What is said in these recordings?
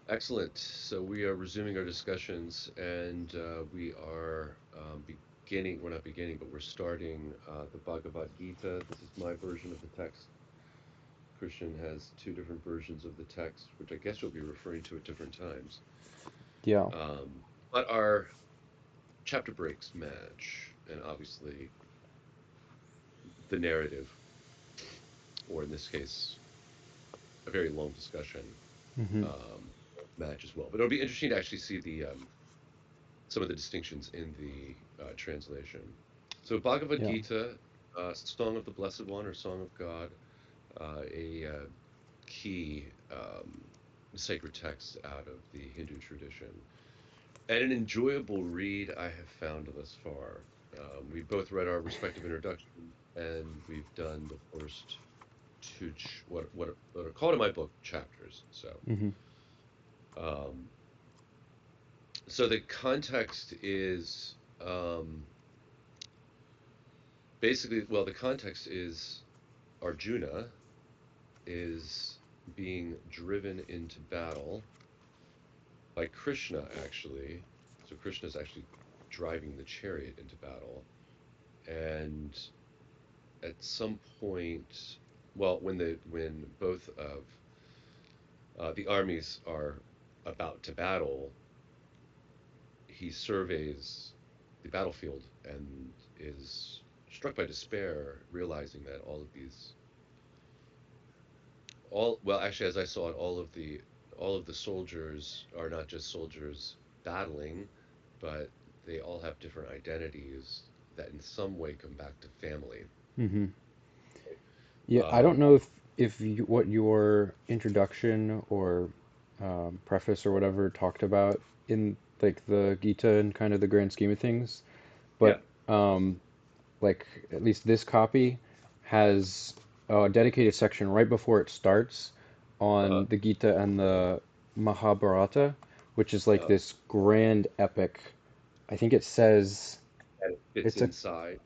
Excellent. So we are resuming our discussions, and we are beginning. We're not beginning, but we're starting the Bhagavad Gita. This is my version of the text. Christian has two different versions of the text, which I guess you'll be referring to at different times. Yeah, But our chapter breaks match, and obviously the narrative, or in this case, a very long discussion, hmm um, match as well. But it'll be interesting to actually see the some of the distinctions in the translation. So Bhagavad yeah, Gita, Song of the Blessed One or Song of God, a key sacred text out of the Hindu tradition, and an enjoyable read I have found thus far. We both read our respective introductions, and we've done the first two what are called in my book chapters. hmm Um, so the context is basically, well, the context is Arjuna is being driven into battle by Krishna, actually. So Krishna is actually driving the chariot into battle. And at some point, well, when both of the armies are about to battle, he surveys the battlefield and is struck by despair, realizing that all well actually as I saw it, all of the soldiers are not just soldiers battling, but they all have different identities that in some way come back to family. hmm Yeah, I don't um know if what your introduction or preface or whatever talked about in like the Gita and kind of the grand scheme of things, yeah. but like at least this copy has a dedicated section right before it starts Uh-huh. on the Gita and the Mahabharata, which is like uh this grand epic. I think it says and it fits it's a inside.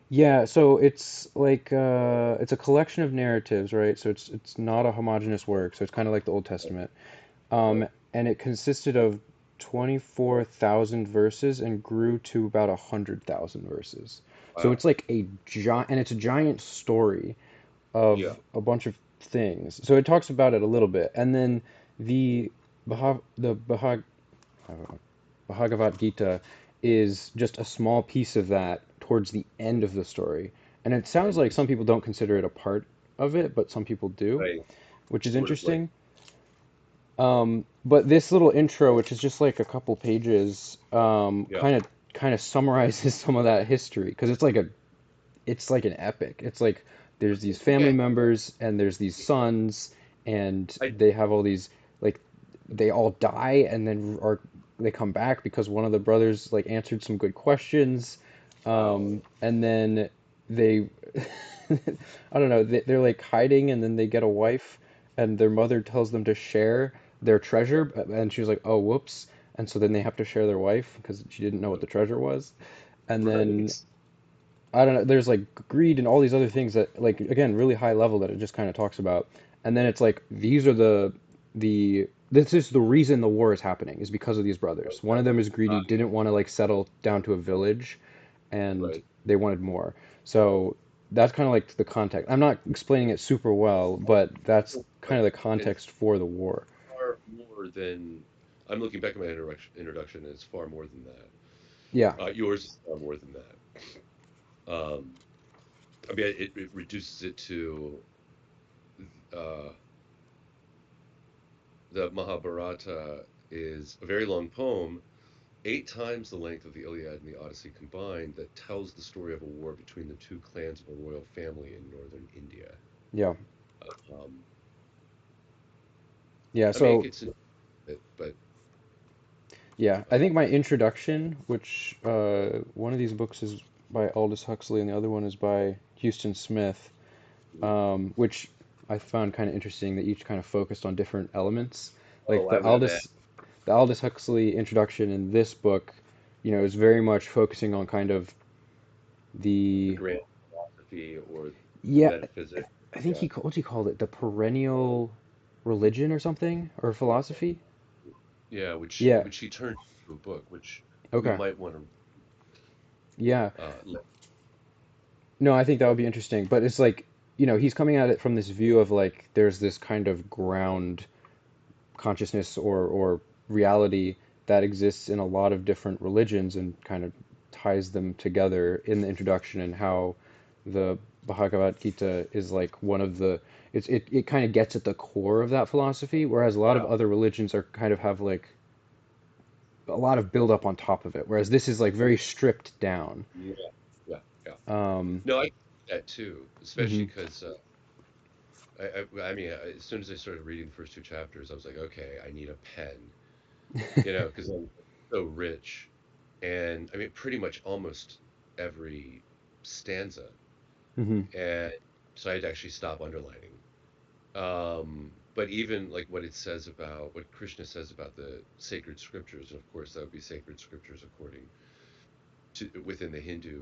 yeah, so it's a collection of narratives, right? So it's not a homogeneous work, so it's kind of like the Old Testament. Right. And it consisted of 24,000 verses and grew to about 100,000 verses. So Wow. it's like a giant, and it's a giant story Yeah. of a bunch of things. So it talks about it a little bit, and then the Bhagavad Gita is just a small piece of that towards the end of the story. And it sounds like some Interesting. people don't consider it a part of it, but some people do, Right. which is Sort of like, interesting. But this little intro, which is just like a couple pages, yeah. kind of summarizes some of that history because it's like an epic. It's like there's these family Okay. members and there's these sons and I they have all these like they all die and then are they come back because one of the brothers like answered some good questions, Wow. and then they I don't know they're like hiding and then they get a wife and their mother tells them to share their treasure and she was like, oh, whoops, and so then they have to share their wife because she didn't know what the treasure was, and then Right. I don't know. There's like greed and all these other things that, like, again, really high level that it just kind of talks about. And then it's like these are the this is the reason the war is happening is because of these brothers. One Okay. of them is greedy, Ah, didn't want to like settle down to a village, and right. they wanted more. So that's kind of like the context. I'm not explaining it super well, but that's But kind of the it's context for the war. far more than I'm looking back at my introduction, and it's far more than that. Yeah. Yours is far more than that. Um, I mean, it reduces it to uh, the Mahabharata is a very long poem, 8 times the length of the Iliad and the Odyssey combined, that tells the story of a war between the two clans of a royal family in northern India. Yeah. Um, Yeah. I mean, it So gets into it, but yeah, I think um, my introduction, which one of these books is by Aldous Huxley and the other one is by Houston Smith, which I found kind of interesting that each kind of focused on different elements. Like oh, I would imagine The Aldous Huxley introduction in this book, is very much focusing on kind of the the grand philosophy or the yeah, metaphysics. I think Yeah. what's he called it? The perennial religion or something or philosophy? yeah, Yeah. which he turned into a book, which we Okay. might want to Yeah. let. No, I think that would be interesting. But it's like, he's coming at it from this view of like there's this kind of ground consciousness or reality that exists in a lot of different religions and kind of ties them together in the introduction, and how the Bhagavad Gita is like one of the it kind of gets at the core of that philosophy, whereas a lot of Yeah, other religions are kind of have like a lot of build up on top of it, whereas this is like very stripped down. yeah, yeah, yeah. Um, No, I get that too, especially mhm. because I mean, as soon as I started reading the first two chapters, I was like, okay, I need a pen, because I'm so rich, and I mean, pretty much almost every stanza, Mhm. and so I had to actually stop underlining. But even like what it says about what Krishna says about the sacred scriptures, and of course that would be sacred scriptures according to within the Hindu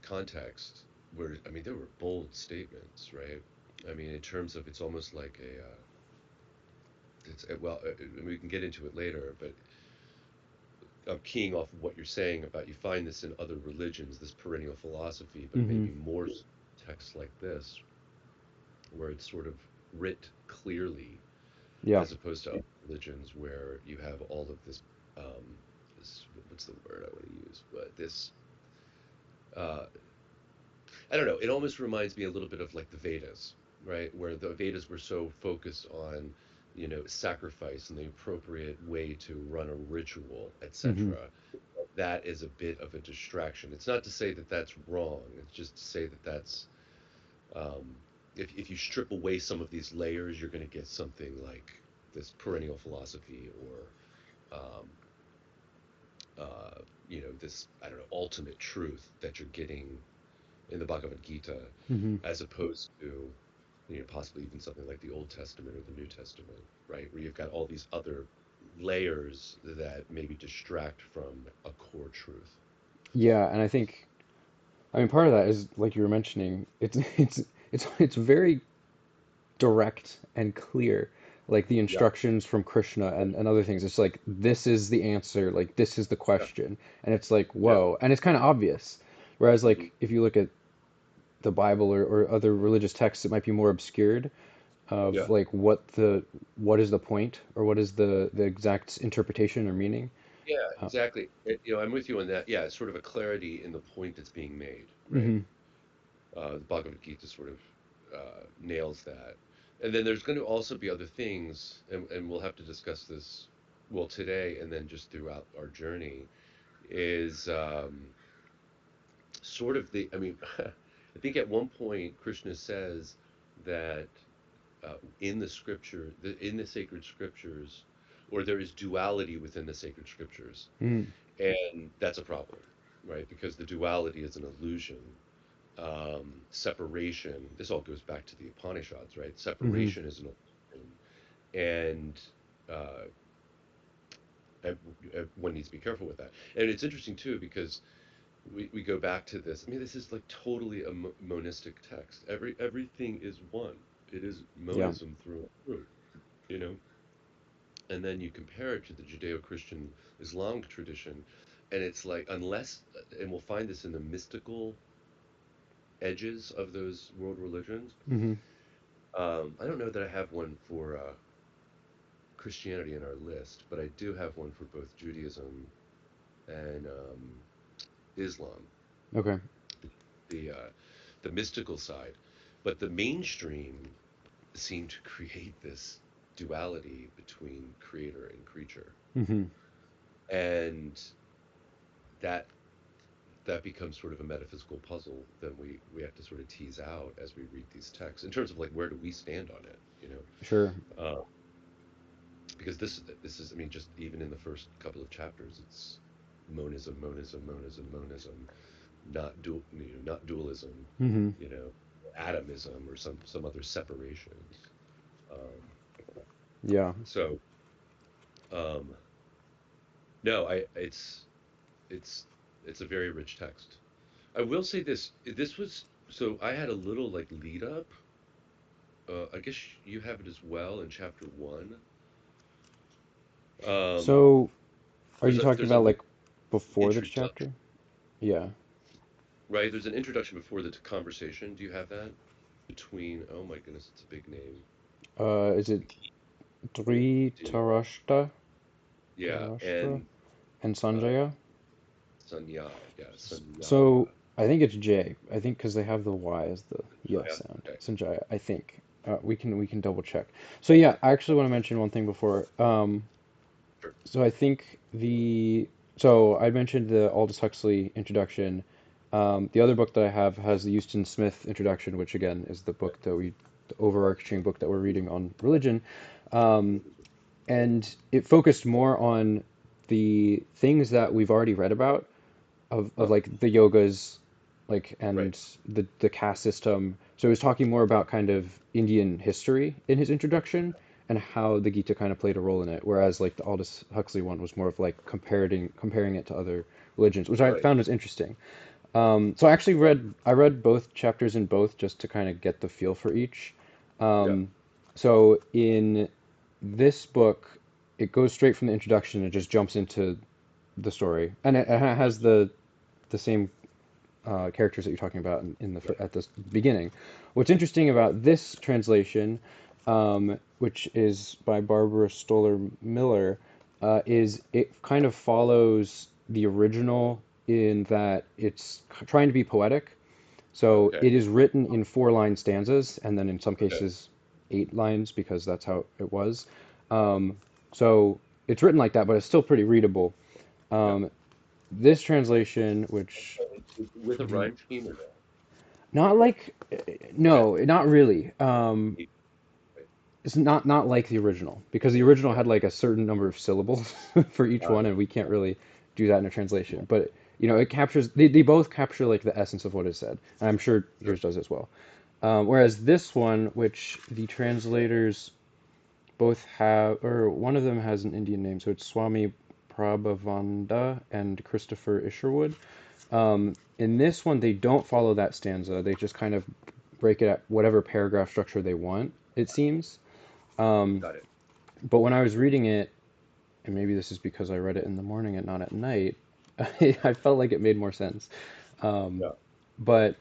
context, where I mean there were bold statements, right? I mean, in terms of it's almost like well, we can get into it later, but I'm keying off of what you're saying about you find this in other religions, this perennial philosophy, but Mhm. maybe more texts like this, where it's sort of writ clearly Yeah. as opposed to other religions where you have all of this, this what's the word I want to use, but this, uh, I don't know, it almost reminds me a little bit of like the Vedas, right? Where the Vedas were so focused on, sacrifice and the appropriate way to run a ritual, Mhm. etc. That is a bit of a distraction. It's not to say that that's wrong. It's just to say that that's, um, if you strip away some of these layers, you're going to get something like this perennial philosophy or um, uh, this, I don't know, ultimate truth that you're getting in the Bhagavad Gita, Mhm. as opposed to, possibly even something like the Old Testament or the New Testament, right? Where you've got all these other layers that maybe distract from a core truth. Yeah, and I mean part of that is like you were mentioning, it's very direct and clear, like the Yeah, instructions from Krishna and other things. It's like this is the answer, like this is the yeah, question, and it's like yeah, whoa, and it's kind of obvious. Whereas hmm like if you look at the Bible or other religious texts, it might be more obscured of yeah, like what is the point or what is the exact interpretation or meaning. yeah, Uh, exactly. I'm with you on that. Yeah, it's sort of a clarity in the point that's being made, right? mhm. The Bhagavad Gita sort of nails that. And then there's going to also be other things, and we'll have to discuss this, well, today and then just throughout our journey, is sort of the, I mean, I think at one point Krishna says that in the scripture, in the sacred scriptures, or there is duality within the sacred scriptures. Mhm. And that's a problem, right? Because the duality is an illusion. Separation, this all goes back to the Upanishads, right? Mhm. Separation is an illusion. And uh, and one needs to be careful with that. And it's interesting too, because we go back to this. I mean, this is like totally a monistic text. Everything is one. It is Yeah. monism through and through, you know. And then you compare it to the Judeo-Christian Islamic tradition, and it's like unless, and we'll find this in the mystical edges of those world religions. Mhm. I don't know that I have one for Christianity in our list, but I do have one for both Judaism and Islam, Okay. the uh, the mystical side. But the mainstream seem to create this duality between creator and creature, Mhm. and that that becomes sort of a metaphysical puzzle that we have to sort of tease out as we read these texts in terms of like where do we stand on it, Sure. because this is, I mean, just even in the first couple of chapters, it's monism, monism, monism, monism, not not dualism, Mhm. you know, atomism or some other separations. Um, Yeah. so um, no, I it's it's a very rich text. I will say this. This was so I had a little like lead up. I guess you have it as well in chapter one. Um, So, are you talking there's a about little like before the introduction, chapter? Yeah. right? There's an introduction before the conversation. Do you have that? Between, oh my goodness, it's a big name. Is it It, yeah, Dhritarashtra and and uh, Sanjaya? Sanya, yeah, Sanyaya. So I think it's J. I think because they have the Y as the yes Jaya? sound. Okay, Sanjaya. I think. We can double check. So yeah, I actually want to mention one thing before. sure. So I think so I mentioned the Aldous Huxley introduction. The other book that I have has the Euston Smith introduction, which again is the overarching book that we're reading on religion. Um, and it focused more on the things that we've already read about of Huh, like the yogas, like right, and the caste system. So he was talking more about kind of Indian history in his introduction and how the Gita kind of played a role in it. Whereas like the Aldous Huxley one was more of like comparing it to other religions, which I right. found was interesting. So I read both chapters in both just to kind of get the feel for each. Yeah, Um, so in this book, it goes straight from the introduction and just jumps into the story, and it has the same characters that you're talking about in the right. at the beginning. What's interesting about this translation, which is by Barbara Stoller Miller, is it kind of follows the original in that it's trying to be poetic. So Okay, it is written in four-line stanzas, and then in some okay, cases 8 lines because that's how it was. Um, so it's written like that, but it's still pretty readable. yeah. Um, this translation, which With a the rhyme scheme or no? not like Okay. no, not really. Right. It's not like the original because the original Yeah. had like a certain number of syllables for each Got one, it. and we can't really do that in a translation. But it captures they both capture like the essence of what is said, and I'm sure Sure. yours does as well. Whereas this one, which the translators both have, or one of them has an Indian name, so it's Swami Prabhavananda and Christopher Isherwood. In this one, they don't follow that stanza. They just kind of break it at whatever paragraph structure they want, it seems. Um, Got it. but when I was reading it, and maybe this is because I read it in the morning and not at night, I felt like it made more sense. Um, Yeah. but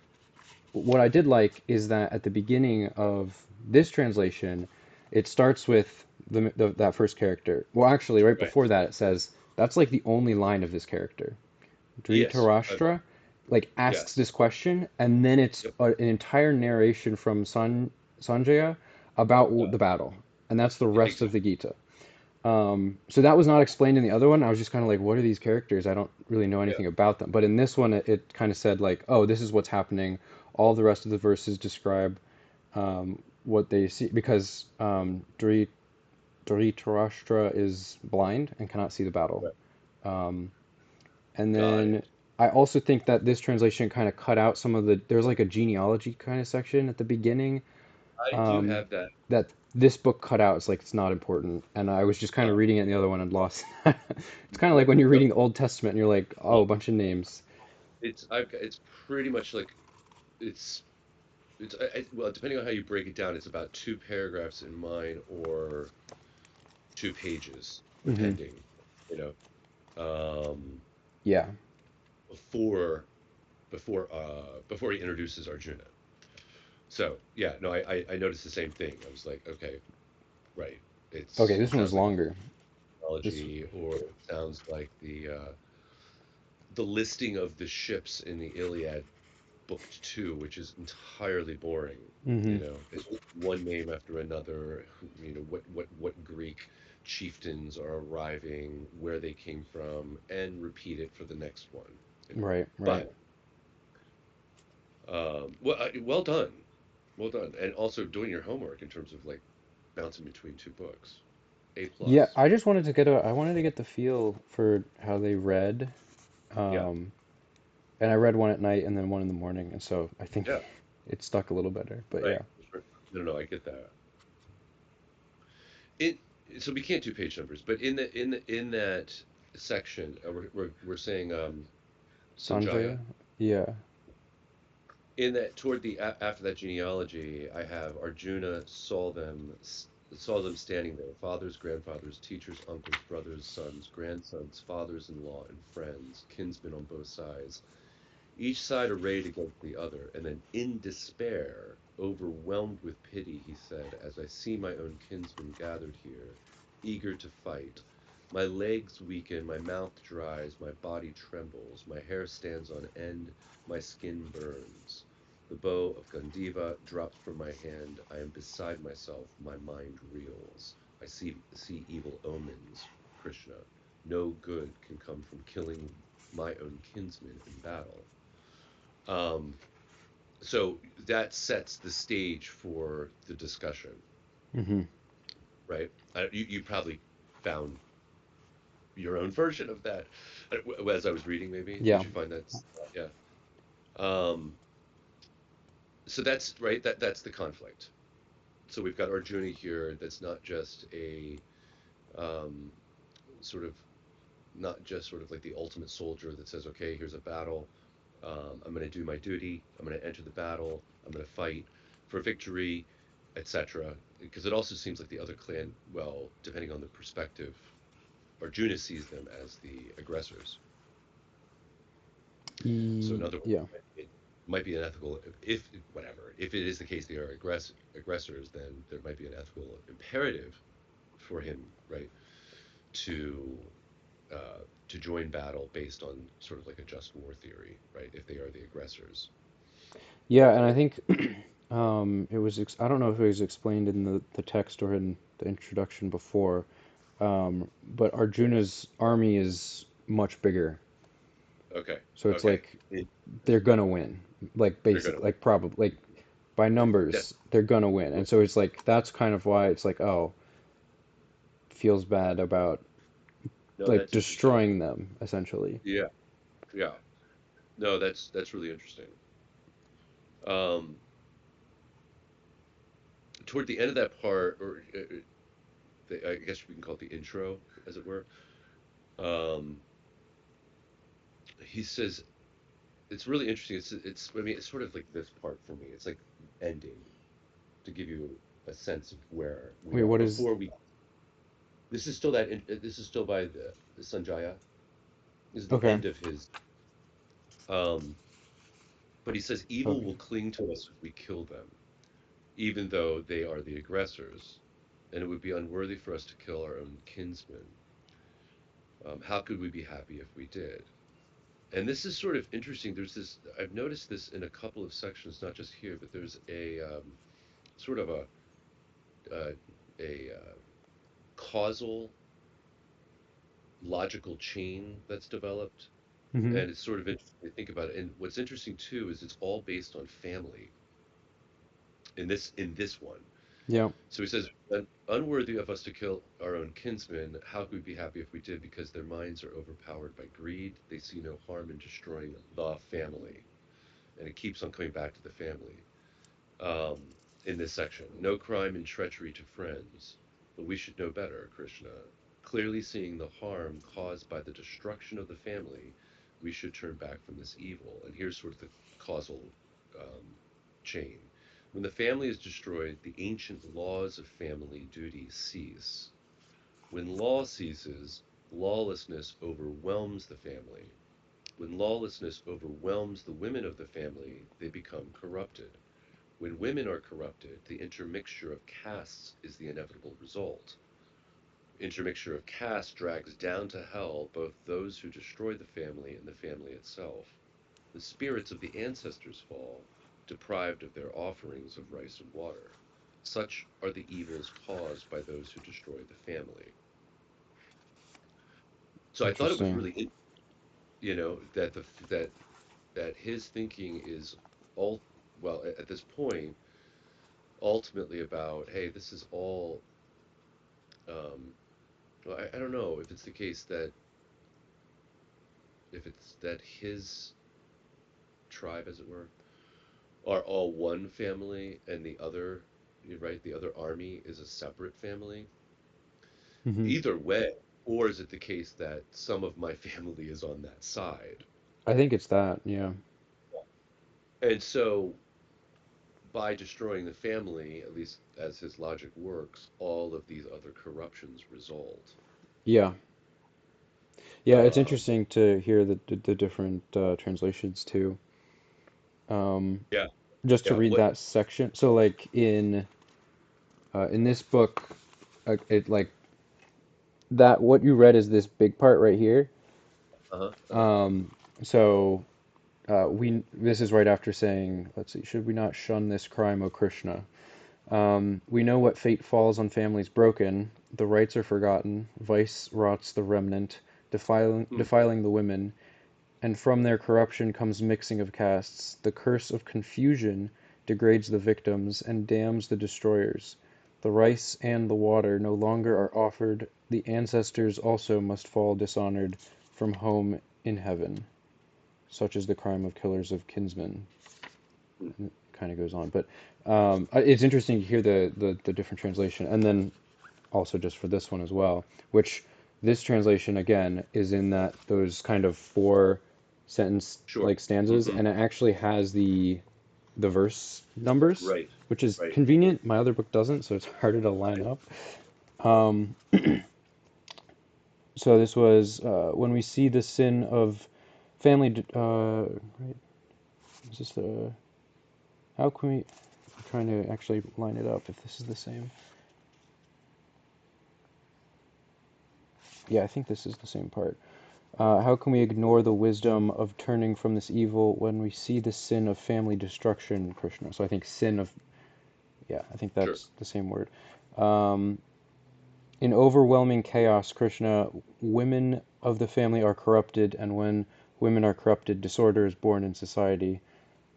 what I did like is that at the beginning of this translation, it starts with that first character. Well, actually, right Right. before that, it says that's like the only line of this character. Yes. Dhritarashtra like asks Yes. this question, and then it's Yep. an entire narration from Sanjaya about Yeah. the battle, and that's the rest of Exactly. the Gita. So that was not explained in the other one. I was just kind of like, what are these characters? I don't really know Yeah. anything about them. But in this one, it kind of said like, oh, this is what's happening. All the rest of the verses describe what they see because Dhritarashtra is blind and cannot see the battle. Right. Um, and Got then it. I also think that this translation kind of cut out some of there's like a genealogy kind of section at the beginning I do um, have that. that this book cut out. It's like it's not important. And I was just kind of Uh, reading it in the other one and lost. It's kind of like right. when you're No. reading the Old Testament and you're like, oh, Well, a bunch of names. it's pretty much like it's well, depending on how you break it down, it's about two paragraphs in mine or 2 pages, Hmm. depending. You know, Yeah. before before he introduces Arjuna. So yeah, no, I noticed the same thing. I was like, okay, right. Okay, It this one was sounds like longer. This. mythology, or it sounds like the listing of the ships in the Iliad Book Two, which is entirely boring. Hmm. It's just one name after another. What Greek chieftains are arriving, where they came from, and repeat it for the next one. Right. Right. But well done, well done, and also doing your homework in terms of like bouncing between two books. A Yeah, plus. I just wanted to I wanted to get the feel for how they read. Yeah, Um, and I read one at night and then one in the morning, and so I think yeah, it stuck a little better. But right. yeah. Sure. No, no, I get that. It so we can't do page numbers, but in that section, we're saying Sanjaya? Sanjaya. Yeah. In that toward the after that genealogy, I have Arjuna saw them saw them standing there, fathers, grandfathers, teachers, uncles, brothers, sons, grandsons, fathers-in-law, and friends, kinsmen on both sides, each side arrayed against the other. And then, in despair, overwhelmed with pity, he said, as I see my own kinsmen gathered here, eager to fight, my legs weaken, my mouth dries, my body trembles, my hair stands on end, my skin burns. The bow of Gandiva drops from my hand. I am beside myself. My mind reels. I see evil omens, Krishna. No good can come from killing my own kinsmen in battle. Um, so that sets the stage for the discussion, Hmm. right? You probably found your own version of that as I was reading. Maybe did Yeah. you find that? Yeah. Um, so that's right. That's the conflict. So we've got Arjuna here. That's not just a um, sort of not just sort of like the ultimate soldier that says, okay, here's a battle. I'm going to do my duty. I'm going to enter the battle. I'm going to fight for victory, etc. Because it also seems like the other clan, well, depending on the perspective, Arjuna sees them as the aggressors. So in other words, Yeah. it might be unethical if whatever. If it is the case they are aggressors, then there might be an ethical imperative for him, right, to to join battle based on sort of like a just war theory, right? If they are the aggressors. Yeah, and I think it was I don't know if it was explained in the text or in the introduction before, but Arjuna's army is much bigger. Okay. So it's Okay. like they're gonna win. Like They're gonna basic win. like probably like by That, numbers, they're gonna win. yeah. And so it's like that's kind of why it's like, oh, feels bad about No, like that's interesting. destroying them essentially. Yeah. Yeah. No, that's really interesting. Um, toward the end of that part, or I guess we can call it the intro, as it were. Um, he says it's really interesting. It's I mean it's sort of like this part for me. It's like ending to give you a sense of where we Wait, are what is before we. This is still this is still by the Sanjaya. This is the okay. end of his. Um, but he says evil Okay. will cling to us if we kill them, even though they are the aggressors, and it would be unworthy for us to kill our own kinsmen. How could we be happy if we did? And this is sort of interesting. There's this. I've noticed this in a couple of sections, not just here, but there's a sort of uh, a causal logical chain that's developed, Hmm. and it's sort of interesting to think about it. And what's interesting too is it's all based on family in this one. Yeah. So he says, unworthy of us to kill our own kinsmen, how could we be happy if we did? Because their minds are overpowered by greed. They see no harm in destroying the family. And it keeps on coming back to the family um, in this section. No crime and treachery to friends, but we should know better, Krishna. Clearly seeing the harm caused by the destruction of the family, we should turn back from this evil. And here's sort of the causal um, chain. When the family is destroyed, the ancient laws of family duty cease. When law ceases, lawlessness overwhelms the family. When lawlessness overwhelms the women of the family, they become corrupted. When women are corrupted, the intermixture of castes is the inevitable result. Intermixture of castes drags down to hell both those who destroy the family and the family itself. The spirits of the ancestors fall, deprived of their offerings of rice and water. Such are the evils caused by those who destroy the family. So I thought it was Interesting. really, that that his thinking is all well at this point ultimately about, hey, this is all. Well, I don't know if it's the case that if it's that his tribe, as it were, are all one family and the other, you're right, the other army is a separate family. Hmm. Either way, or is it the case that some of my family is on that side? I think it's that. Yeah. And so by destroying the family, at least as his logic works, all of these other corruptions result. Yeah. Yeah, it's Um, interesting to hear the different translations too. Um, yeah, just to yeah. read What? that section. So like in this book, it like that what you read is this big part right here. Uh-huh, uh-huh. Um, so we this is right after saying, let's see, should we not shun this crime, O Krishna? We know what fate falls on families broken. The rights are forgotten. Vice rots the remnant, Hmm. defiling the women. And from their corruption comes mixing of castes. The curse of confusion degrades the victims and damns the destroyers. The rice and the water no longer are offered. The ancestors also must fall dishonored from home in heaven. Such is the crime of killers of kinsmen. Hmm. And it kind of goes on, but it's interesting to hear the different translation, and then also just for this one as well, which this translation again is in that those kind of four sentence Sure. like stanzas, Hmm. and it actually has the verse numbers, Right, which is right. convenient. My other book doesn't, so it's harder to line Right. up. Um, so this was when we see the sin of family. Right? Is this the? How can we? I'm trying to actually line it up if this is the same. Yeah, I think this is the same part. How can we ignore the wisdom of turning from this evil when we see the sin of family destruction, Krishna? So I think sin of, yeah, I think Sure. that's the same word. Um, in overwhelming chaos, Krishna, women of the family are corrupted, and when women are corrupted, disorder is born in society.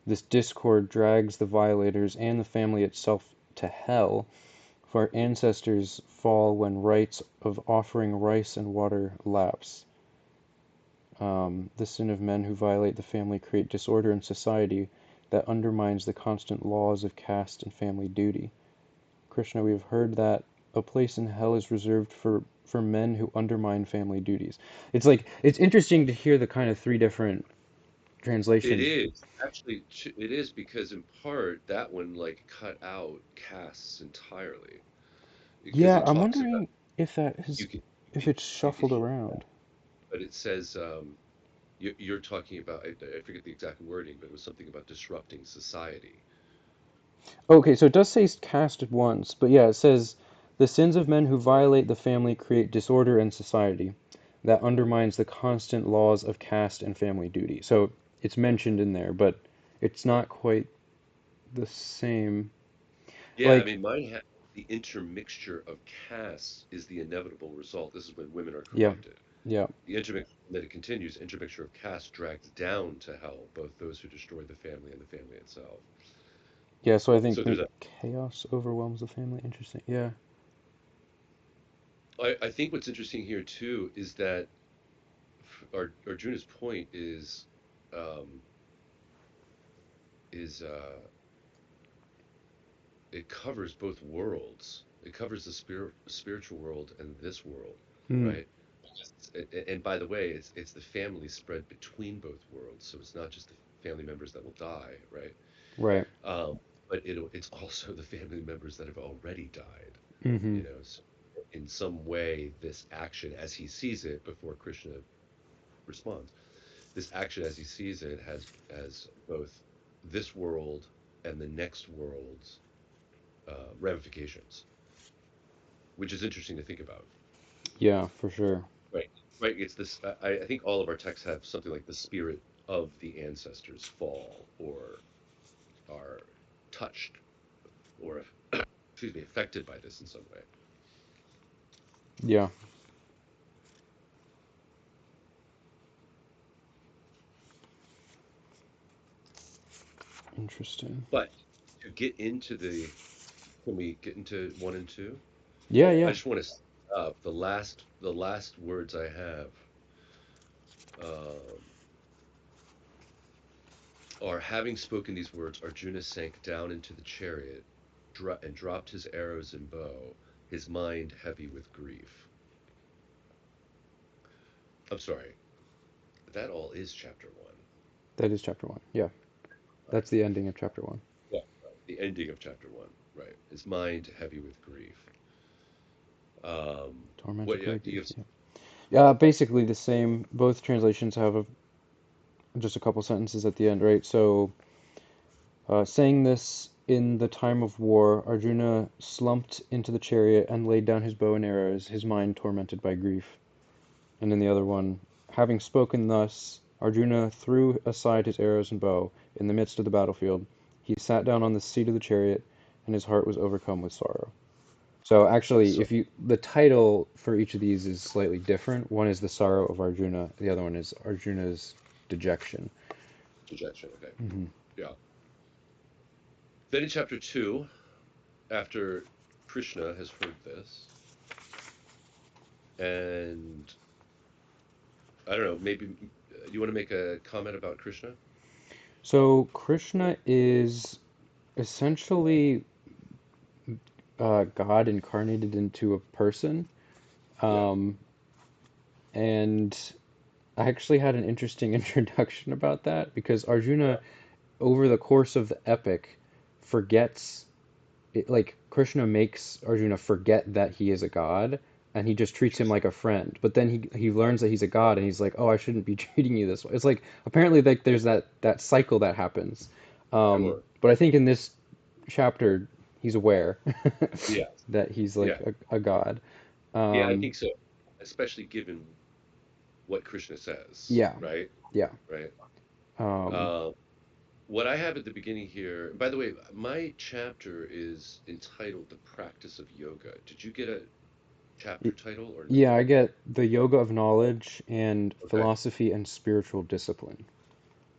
This discord drags the violators and the family itself to hell, for ancestors fall when rites of offering rice and water lapse. The sin of men who violate the family create disorder in society that undermines the constant laws of caste and family duty. Krishna, we have heard that a place in hell is reserved for men who undermine family duties. It's like it's interesting to hear the kind of three different It translations. is actually it is because in part that one like cut out castes entirely because Yeah, it I'm talks about wondering if that you is can if it's you could shuffled around. but it says you're talking about I forget the exact wording, but it was something about disrupting society. Okay, so it does say cast once, but yeah, it says the sins of men who violate the family create disorder in society that undermines the constant laws of caste and family duty. So it's mentioned in there, but it's not quite the same. Yeah, I Like, mean, the intermixture of castes is the inevitable result. This is when women are yeah, corrupted. yeah, The intermix Then it continues, intermixture of caste drags down to hell both those who destroy the family and the family itself. yeah. So I think So there's a chaos overwhelms the family. Interesting. Yeah, I think what's interesting here too is that Arjuna's point um is it covers both worlds. It covers the spiritual world and this world, mm, right? And by the way, it's the family spread between both worlds, so it's not just the family members that will die, right? right. But it's also the family members that have already died, Mm-hmm. so in some way, this action, as he sees it, before Krishna responds, this action, as he sees it, has both this world and the next world's ramifications, which is interesting to think about. Yeah, for sure. Right. Right. It's this. I think all of our texts have something like the spirit of the ancestors fall or are touched or, excuse me, affected by this in some way. Yeah, interesting. But to get into can we get into one and two? Yeah, I yeah. just want to the last words I have um, are having spoken these words, Arjuna sank down into the chariot and dropped his arrows and bow, his mind heavy with grief. I'm sorry. That all is chapter one. That is chapter one. Yeah, Right. that's the ending of chapter one. Yeah. the ending of chapter one, right? His mind heavy with grief. Um, what? Tormented Yeah, by do you grief. have? Yeah. Yeah, basically the same. Both translations have just a couple sentences at the end, right? So, saying this in the time of war, Arjuna slumped into the chariot and laid down his bow and arrows, his mind tormented by grief. And in the other one, having spoken thus, Arjuna threw aside his arrows and bow in the midst of the battlefield. He sat down on the seat of the chariot, and his heart was overcome with sorrow. So actually, So if you the title for each of these is slightly different. One is the sorrow of Arjuna. The other one is Arjuna's dejection. dejection. Okay. Hmm. Yeah. Then in chapter two, after Krishna has heard this, and I don't know, maybe you want to make a comment about Krishna? So Krishna is essentially God incarnated into a person. Yeah. Um, and I actually had an interesting introduction about that because Yeah. Arjuna, over the course of the epic, forgets it, like Krishna makes Arjuna forget that he is a god, and he just treats him Interesting. like a friend. But then he Right. learns that he's a god, and he's like, "Oh, I shouldn't be treating you this way." It's like apparently like there's that cycle that happens. Sure. But I think in this chapter, he's aware Yeah. that he's Yeah. like a god. Yeah, I Um, think so. Especially given what Krishna says, yeah, right? yeah. Right. Um, Uh, what I have at the beginning here, by the way, my chapter is entitled The Practice of Yoga. Did you get a y- chapter title or no? yeah, I get the yoga of knowledge and Okay. philosophy and spiritual discipline.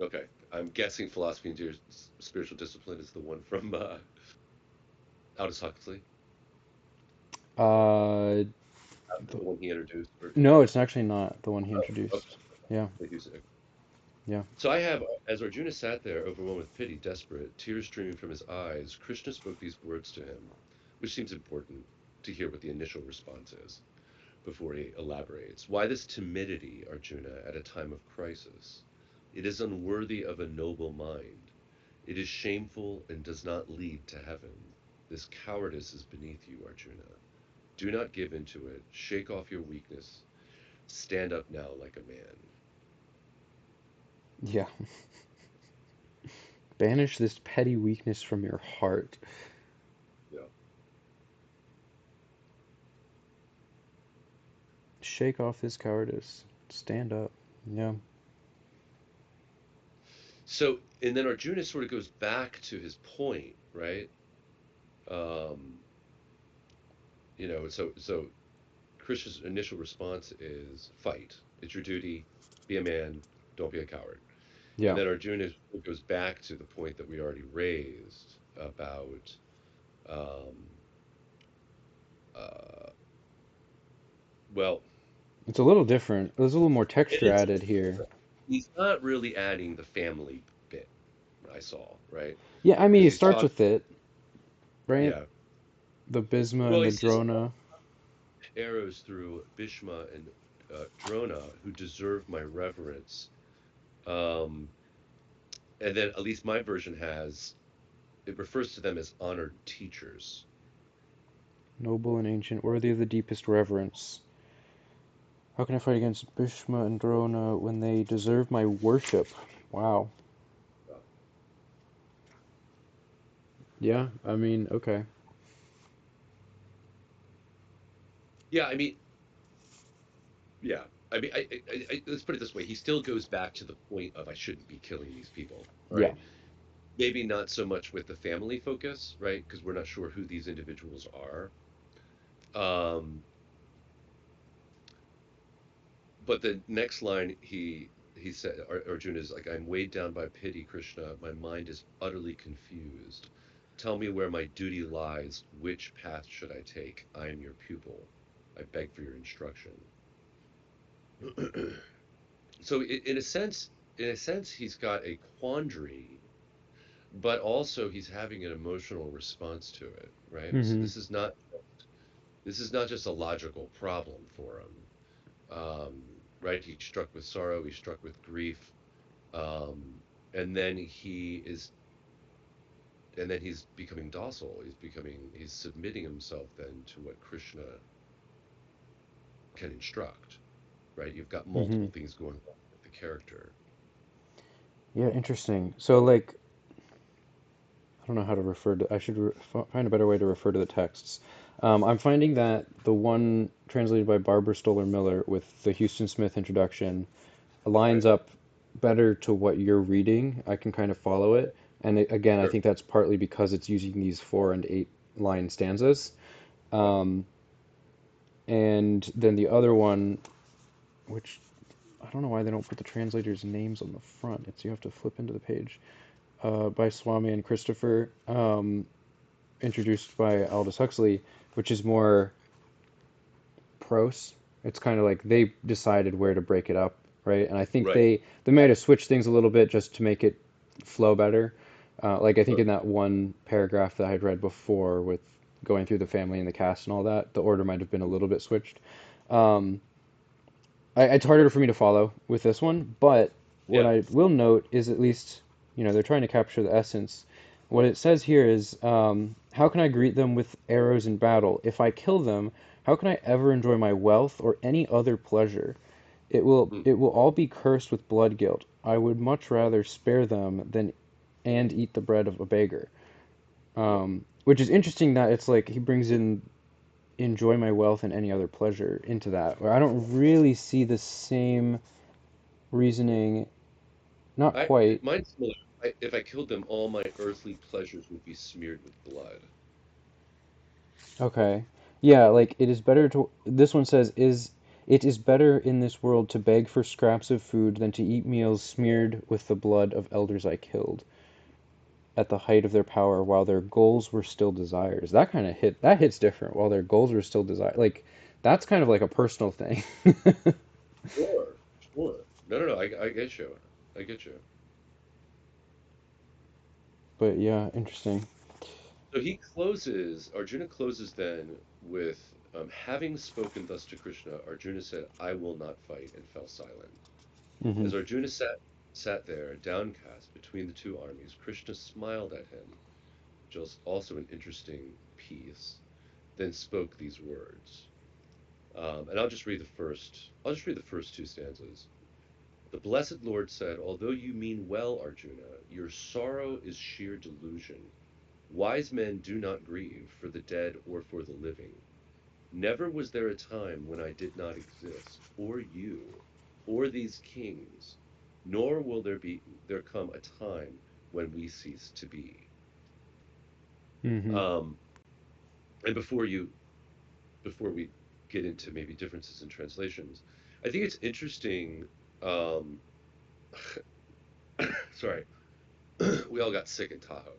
Okay. I'm guessing philosophy and spiritual discipline is the one from Aldous Huxley, Uh, the one he introduced. Or, No, it's actually not the one he oh, okay. introduced. Yeah, They use it. yeah. So I have, as Arjuna sat there, overwhelmed with pity, desperate, tears streaming from his eyes, Krishna spoke these words to him, which seems important to hear what the initial response is before he elaborates. Why this timidity, Arjuna, at a time of crisis? It is unworthy of a noble mind. It is shameful and does not lead to heaven. This cowardice is beneath you, Arjuna. Do not give in to it. Shake off your weakness. Stand up now like a man. Yeah. Banish this petty weakness from your heart. Yeah. Shake off this cowardice. Stand up. Yeah. So, and then Arjuna sort of goes back to his point, right? Um, so Krishna's initial response is fight. It's your duty. Be a man. Don't be a coward. And Yeah. then Arjuna goes back to the point that we already raised about, um, uh, well, It's a little different. There's a little more it texture is. added here. He's not really adding the family bit I saw, right? Yeah, I mean, Because he he's starts talking, with it, right? yeah. The Bhisma Well, and he the says Drona. arrows through Bhishma and Drona, who deserve my reverence. Um, and then at least my version has it refers to them as honored teachers. Noble and ancient, worthy of the deepest reverence. How can I fight against Bhishma and Drona when they deserve my worship? Wow. Uh, Yeah, I mean, okay. yeah, I mean, yeah. I mean, let's put it this way. He still goes back to the point of I shouldn't be killing these people, Yeah. right? Maybe not so much with the family focus, right? Because we're not sure who these individuals are. Um, but the next line he said Arjuna is like, I'm weighed down by pity, Krishna. My mind is utterly confused. Tell me where my duty lies. Which path should I take? I am your pupil. I beg for your instruction. So in a sense, he's got a quandary, but also he's having an emotional response to it, right? So Hmm. this is not just a logical problem for him, right? He's struck with sorrow, he's struck with grief, and then he is and then he's becoming docile. He's submitting himself then to what Krishna can instruct, right? You've got Hmm. multiple things going on with the character. Yeah, interesting. So like, I don't know how to refer to. I should find a better way to refer to the texts. I'm finding that the one translated by Barbara Stoller Miller with the Houston Smith introduction lines Right. up better to what you're reading. I can kind of follow it. And again, I Sure. think that's partly because it's using these 4 and 8 line stanzas. Right. Um, and then the other one, which I don't know why they don't put the translators' names on the front. It's you have to flip into the page. By Swami and Christopher, introduced by Aldous Huxley, which is more prose. It's kind of like they decided where to break it up, right? And I think Right. they might have switched things a little bit just to make it flow better. Like I think Sure. in that one paragraph that I had read before with going through the family and the cast and all that, the order might have been a little bit switched. Um, it's harder for me to follow with this one, but what Yeah. I will note is at least, they're trying to capture the essence. What it says here is, how can I greet them with arrows in battle? If I kill them, how can I ever enjoy my wealth or any other pleasure? It will Hmm. it will all be cursed with blood guilt. I would much rather spare them than and eat the bread of a beggar. Yeah. Which is interesting that it's like he brings in enjoy my wealth and any other pleasure into that. Where I don't really see the same reasoning, not I quite. mine's similar. If I killed them, all my earthly pleasures would be smeared with blood. Okay. Yeah, like it is better to this one says is it is better in this world to beg for scraps of food than to eat meals smeared with the blood of elders I killed at the height of their power while their goals were still desires. That kind of hits different while their goals were still desire. Like that's kind of like a personal thing. Sure. Sure. No, no, no. I get you. I get you. But yeah, interesting. So Arjuna closes then with, having spoken thus to Krishna, Arjuna said, I will not fight, and fell silent. Hmm. As Arjuna sat there, downcast between the two armies, Krishna smiled at him, which is also an interesting piece, then spoke these words. And I'll just read the first two stanzas. The blessed Lord said, although you mean well, Arjuna, your sorrow is sheer delusion. Wise men do not grieve for the dead or for the living. Never was there a time when I did not exist, or you, or these kings, nor will there come a time when we cease to be. Hmm. Um, and before we get into maybe differences in translations, I think it's interesting. Um, sorry, we all got sick in Tahoe,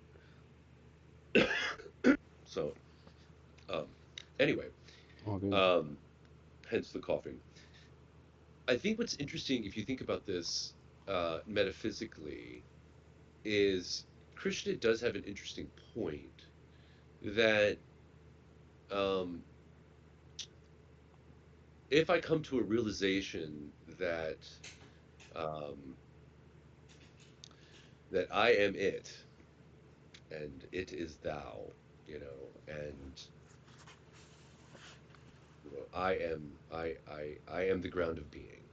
so um, anyway, All good. um, hence the coughing. I think what's interesting, if you think about this metaphysically, is Krishna does have an interesting point that, um, if I come to a realization um, that I am it and it is thou, and I am the ground of being,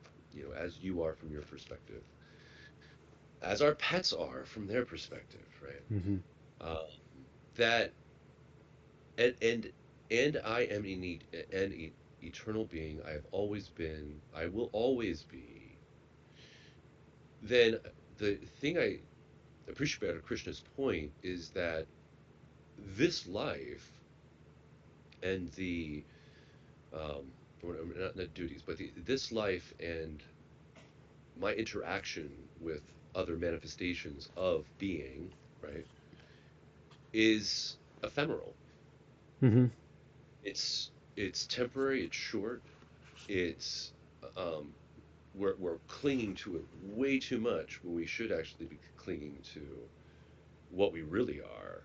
as you are from your perspective, as our pets are from their perspective, right? Hmm. That and and I am an eternal being. I have always been. I will always be. Then the thing I appreciate about Krishna's point is that this life and the not duties, but this life and my interaction with other manifestations of being, right, is ephemeral. Hmm. It's temporary. It's short. It's um, we're clinging to it way too much when we should actually be clinging to what we really are.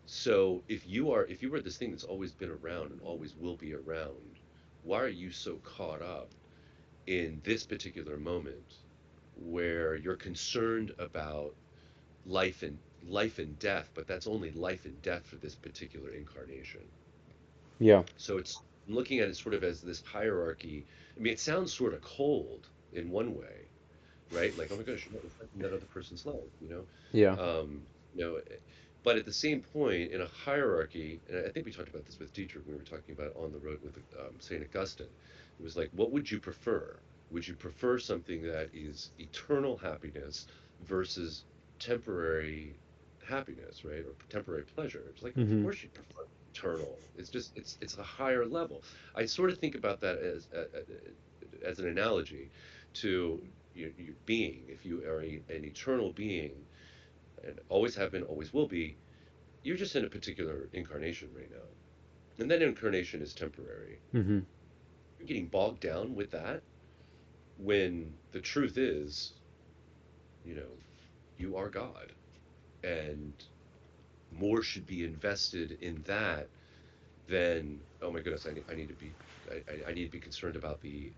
So if you are this thing that's always been around and always will be around, why are you so caught up in this particular moment where you're concerned about life life and death, but that's only life and death for this particular incarnation. Yeah. So it's I'm looking at it sort of as this hierarchy. I mean, it sounds sort of cold in one way, right? Like, oh my gosh, you're not reflecting that other person's life, you know? Yeah. You know, but at the same point, in a hierarchy, and I think we talked about this with Dietrich when we were talking about On the Road with St. Augustine. It was like, what would you prefer? Would you prefer something that is eternal happiness versus temporary happiness, right? Or temporary pleasure? It's like, of Hmm. course you'd prefer eternal. It's just, it's a higher level. I sort of think about that as an analogy to your being. If you are an eternal being, and always have been, always will be, you're just in a particular incarnation right now. And that incarnation is temporary. Hmm. You're getting bogged down with that when the truth is, you know, you are God. And more should be invested in that than, oh my goodness, I need to be I need to be concerned about the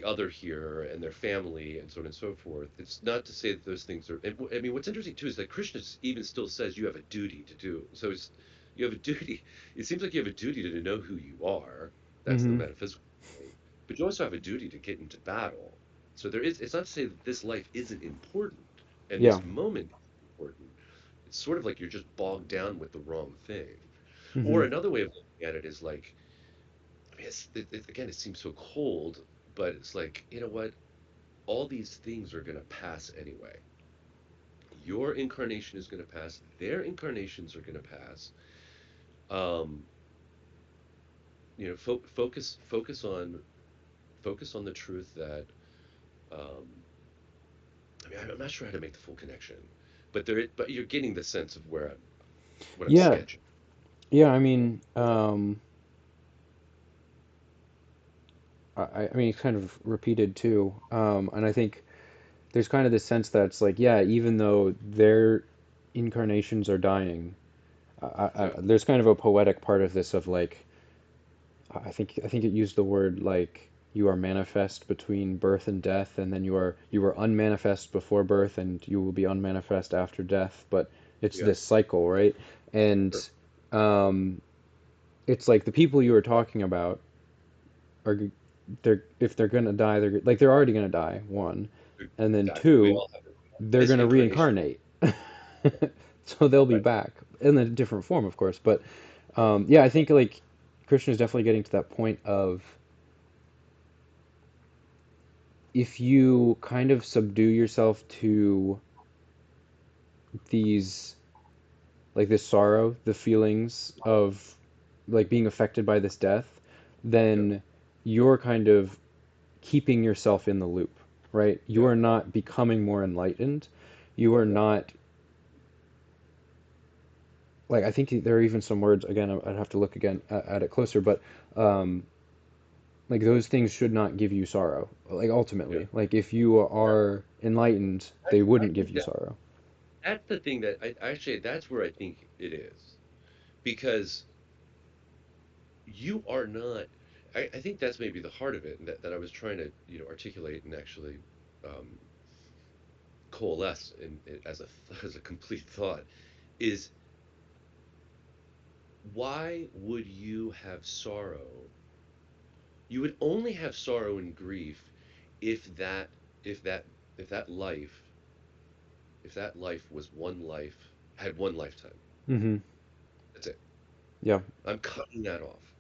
other here and their family and so on and so forth. It's not to say that those things are. I mean, what's interesting too is that Krishna even still says you have a duty to do. So you have a duty. It seems like you have a duty to know who you are. That's the Hmm. metaphysical thing. But you also have a duty to get into battle. So there is. It's not to say that this life isn't important and Yeah. this moment is important. It's sort of like you're just bogged down with the wrong thing. Or Hmm. another way of looking at it is like, I mean, again, it seems so cold, but it's like, you know what? All these things are going to pass anyway. Your incarnation is going to pass. Their incarnations are going to pass. Um, focus on the truth that. Um, I mean, I'm not sure how to make the full connection, but you're getting the sense of where what I'm Yeah. sketching. Yeah. I mean, I mean, it's kind of repeated too. And I think there's kind of this sense that it's like, yeah, even though their incarnations are dying, Yeah, there's kind of a poetic part of this of like, I think it used the word like you are manifest between birth and death, and then you are unmanifest before birth, and you will be unmanifest after death. But it's yeah, this cycle, right? And sure. um, it's like the people you were talking about are they're if they're gonna die, they're already gonna die, one, and then Exactly. We two, all have they're this gonna incarnation. reincarnate, so they'll be Right. back in a different form, of course. But yeah, I think like Krishna is definitely getting to that point of if you kind of subdue yourself to these like this sorrow, the feelings of like being affected by this death, Yeah, then you're kind of keeping yourself in the loop, right? You yeah, are not becoming more enlightened. You are yeah. not like I think there are even some words again. I'd have to look again at it closer, but um, like those things should not give you sorrow. Like Yeah. ultimately, like if you are enlightened, they I wouldn't give think you sorrow. that's the thing that I actually that's where I think it is because you are not. I think that's maybe the heart of it, and that I was trying to articulate and actually um, coalesce as a as a complete thought is why would you have sorrow? You would only have sorrow and grief if that if that if that life if that life was one life had one lifetime. Hmm. That's it. Yeah. I'm cutting that off.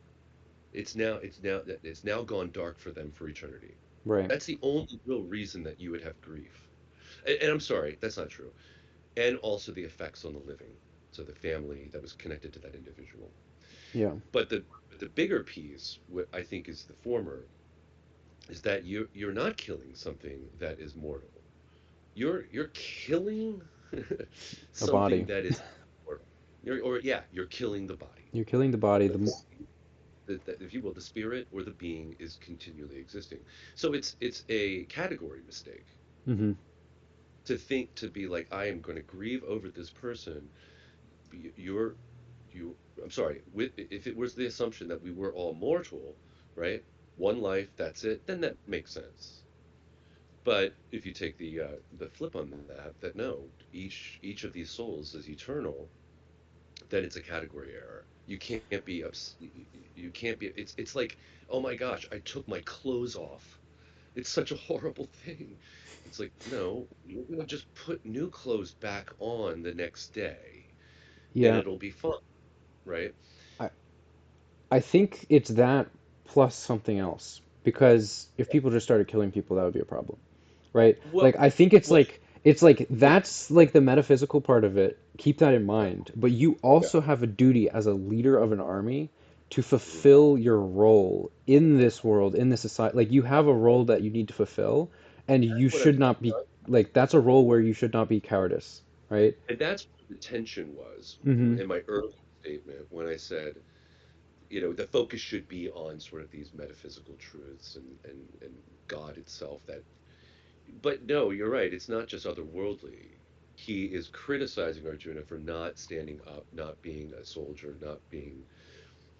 It's now gone dark for them for eternity. Right. That's the only real reason that you would have grief. And I'm sorry, that's not true. And also the effects on the living, so the family that was connected to that individual. Yeah. But the bigger piece, what I think is the former, is that you're not killing something that is mortal. You're killing A something body. that is mortal. Or yeah, you're killing the body. You're killing the body. But if you will, the spirit or the being is continually existing. So it's a category mistake Hmm. to think to be like, I am going to grieve over this person. You're you. I'm sorry. If it was the assumption that we were all mortal, right? One life, that's it. Then that makes sense. But if you take the flip on that, that no, each of these souls is eternal, then it's a category error. You can't be you can't be. It's like, oh my gosh, I took my clothes off. It's such a horrible thing. It's like, no, you're gonna just put new clothes back on the next day, and Yeah, it'll be fun, right? I I think it's that plus something else. Because if people just started killing people, that would be a problem, right? Well, Like I think it's well, like yeah, that's like the metaphysical part of it. Keep that in yeah, mind. But you yeah. also have a duty as a leader of an army to Mhm. fulfill your role in this world, in this society. Like you have a role that you need to fulfill, and That's you what I've should not be like that's a role where you should not be cowardice, right? And that's what the tension was Mm-hmm. in my earlier statement when I said, the focus should be on sort of these metaphysical truths and God itself. But no, you're right. It's not just otherworldly. He is criticizing Arjuna for not standing up, not being a soldier, not being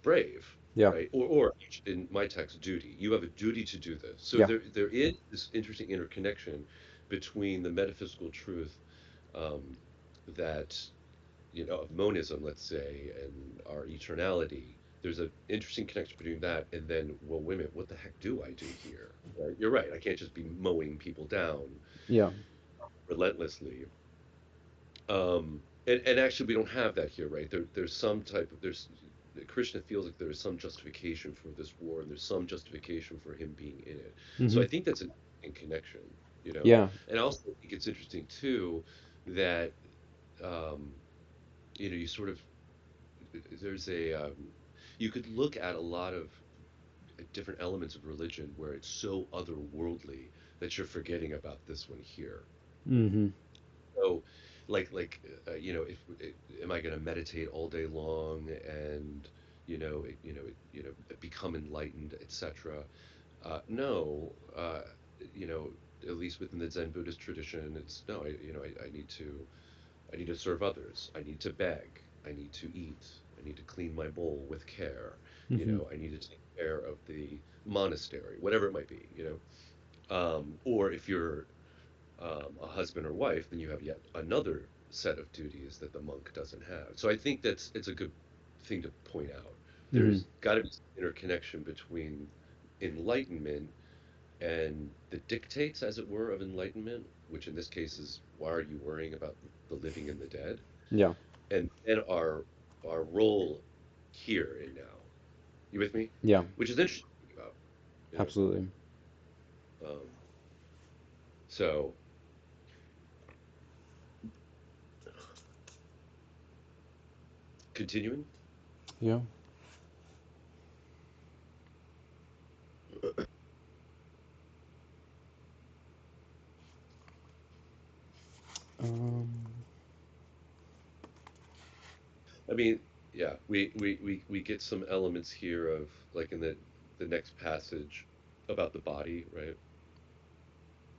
brave, Yeah. right? Or in my text, duty. You have a duty to do this. So Yeah. there is this interesting interconnection between the metaphysical truth um, that of monism, let's say, and our eternality. There's an interesting connection between that and then, well, wait a minute, what the heck do I do here? Right? You're right. I can't just be mowing people down Yeah. relentlessly. And actually, we don't have that here, right? There's some type of there's Krishna feels like there is some justification for this war, and there's some justification for him being in it. So Mm-hmm. I think that's an in connection, Yeah. and I also think it's interesting too that um, you sort of there's a you could look at a lot of different elements of religion where it's so otherworldly that you're forgetting about this one here. Mm-hmm. So, am I going to meditate all day long and become enlightened, etc. No, you know, at least within the Zen Buddhist tradition, it's no. I need to serve others. I need to beg. I need to eat. I need to clean my bowl with care. Mm-hmm. I need to take care of the monastery, whatever it might be. Or if you're a husband or wife, then you have yet another set of duties that the monk doesn't have. So I think it's a good thing to point out. Mm-hmm. There's got to be some interconnection between enlightenment and the dictates, as it were, of enlightenment, which in this case is why are you worrying about the living and the dead, Yeah. and then our role here and now. You with me? Yeah. Which is interesting to think about, you know. Absolutely. Um, so continuing. Yeah. Um, I mean, yeah, we get some elements here of like in the next passage about the body, right?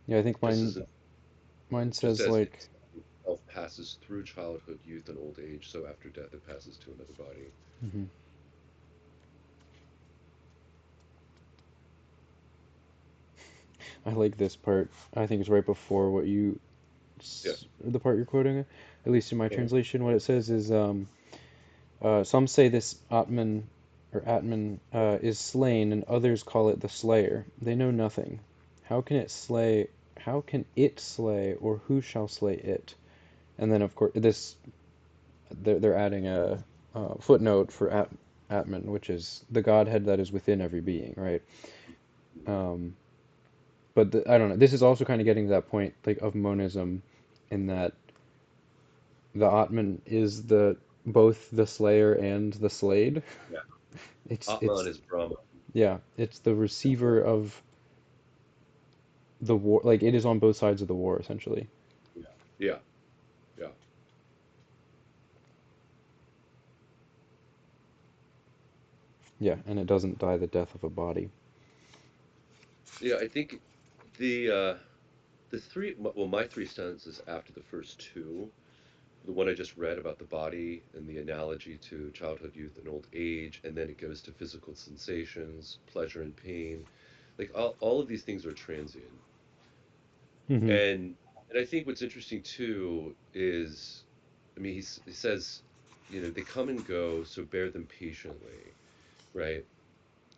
yeah, I think Just as mine just says as like itself passes through childhood, youth, and old age, so after death it passes to another body. mhm. I like this part. I think it's right before Yeah. the part you're quoting. At least in my Uh-huh. translation, what it says is some say this Atman is slain, and others call it the Slayer. They know nothing. How can it slay? How can it slay, or who shall slay it? And then, of course, they're adding a footnote for Atman, which is the Godhead that is within every being, right? Mhm. Um, but I don't know. This is also kind of getting to that point, like of monism, in that the Atman is the both the Slayer and the slayed. Yeah. It's Atman it's is Brahma. yeah, it's the receiver of the war. Like it is on both sides of the war, essentially. Yeah. Yeah. Yeah. Yeah, and it doesn't die the death of a body. Yeah. I think the uh my three stanzas after the first two, the one I just read about the body and the analogy to childhood, youth, and old age, and then it goes to physical sensations, pleasure and pain. Like all of these things are transient. Hmm. And I think what's interesting too is, I mean, he says, they come and go, so bear them patiently, right?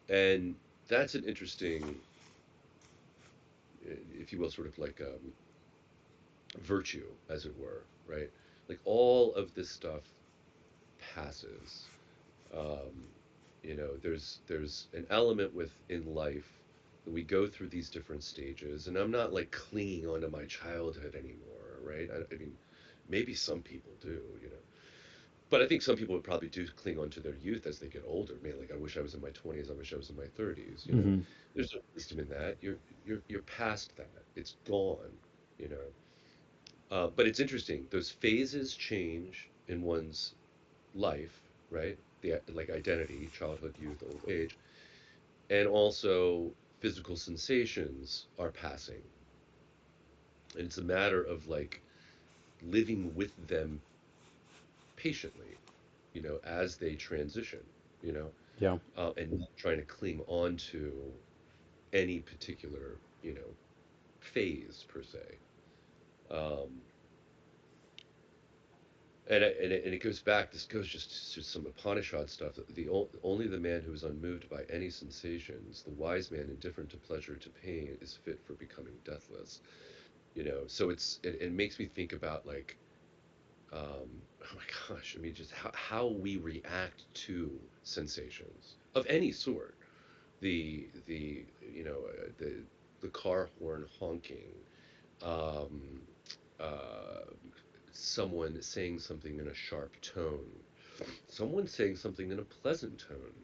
And that's an interesting, if you will, sort of like virtue, as it were, right? Like all of this stuff passes. Um, there's an element within life that we go through these different stages, and I'm not like clinging onto my childhood anymore, right? I mean, maybe some people do, but I think some people would probably do cling on to their youth as they get older. Man, like I wish I was in my 20s, I wish I was in my 30s, Hmm. There's no wisdom in that. You're past that. It's gone, you know. But it's interesting. Those phases change in one's life, right? The like identity, childhood, youth, old age, and also physical sensations are passing. And it's a matter of like living with them patiently, as they transition, you know, Yeah. and not trying to cling on to any particular, phase per se. Um, and it goes back. This goes just to some Upanishad stuff. Only the man who is unmoved by any sensations, the wise man indifferent to pleasure to pain, is fit for becoming deathless. So it makes me think about like, oh my gosh, I mean, just how we react to sensations of any sort. The car horn honking, um, uh, someone saying something in a sharp tone, someone saying something in a pleasant tone.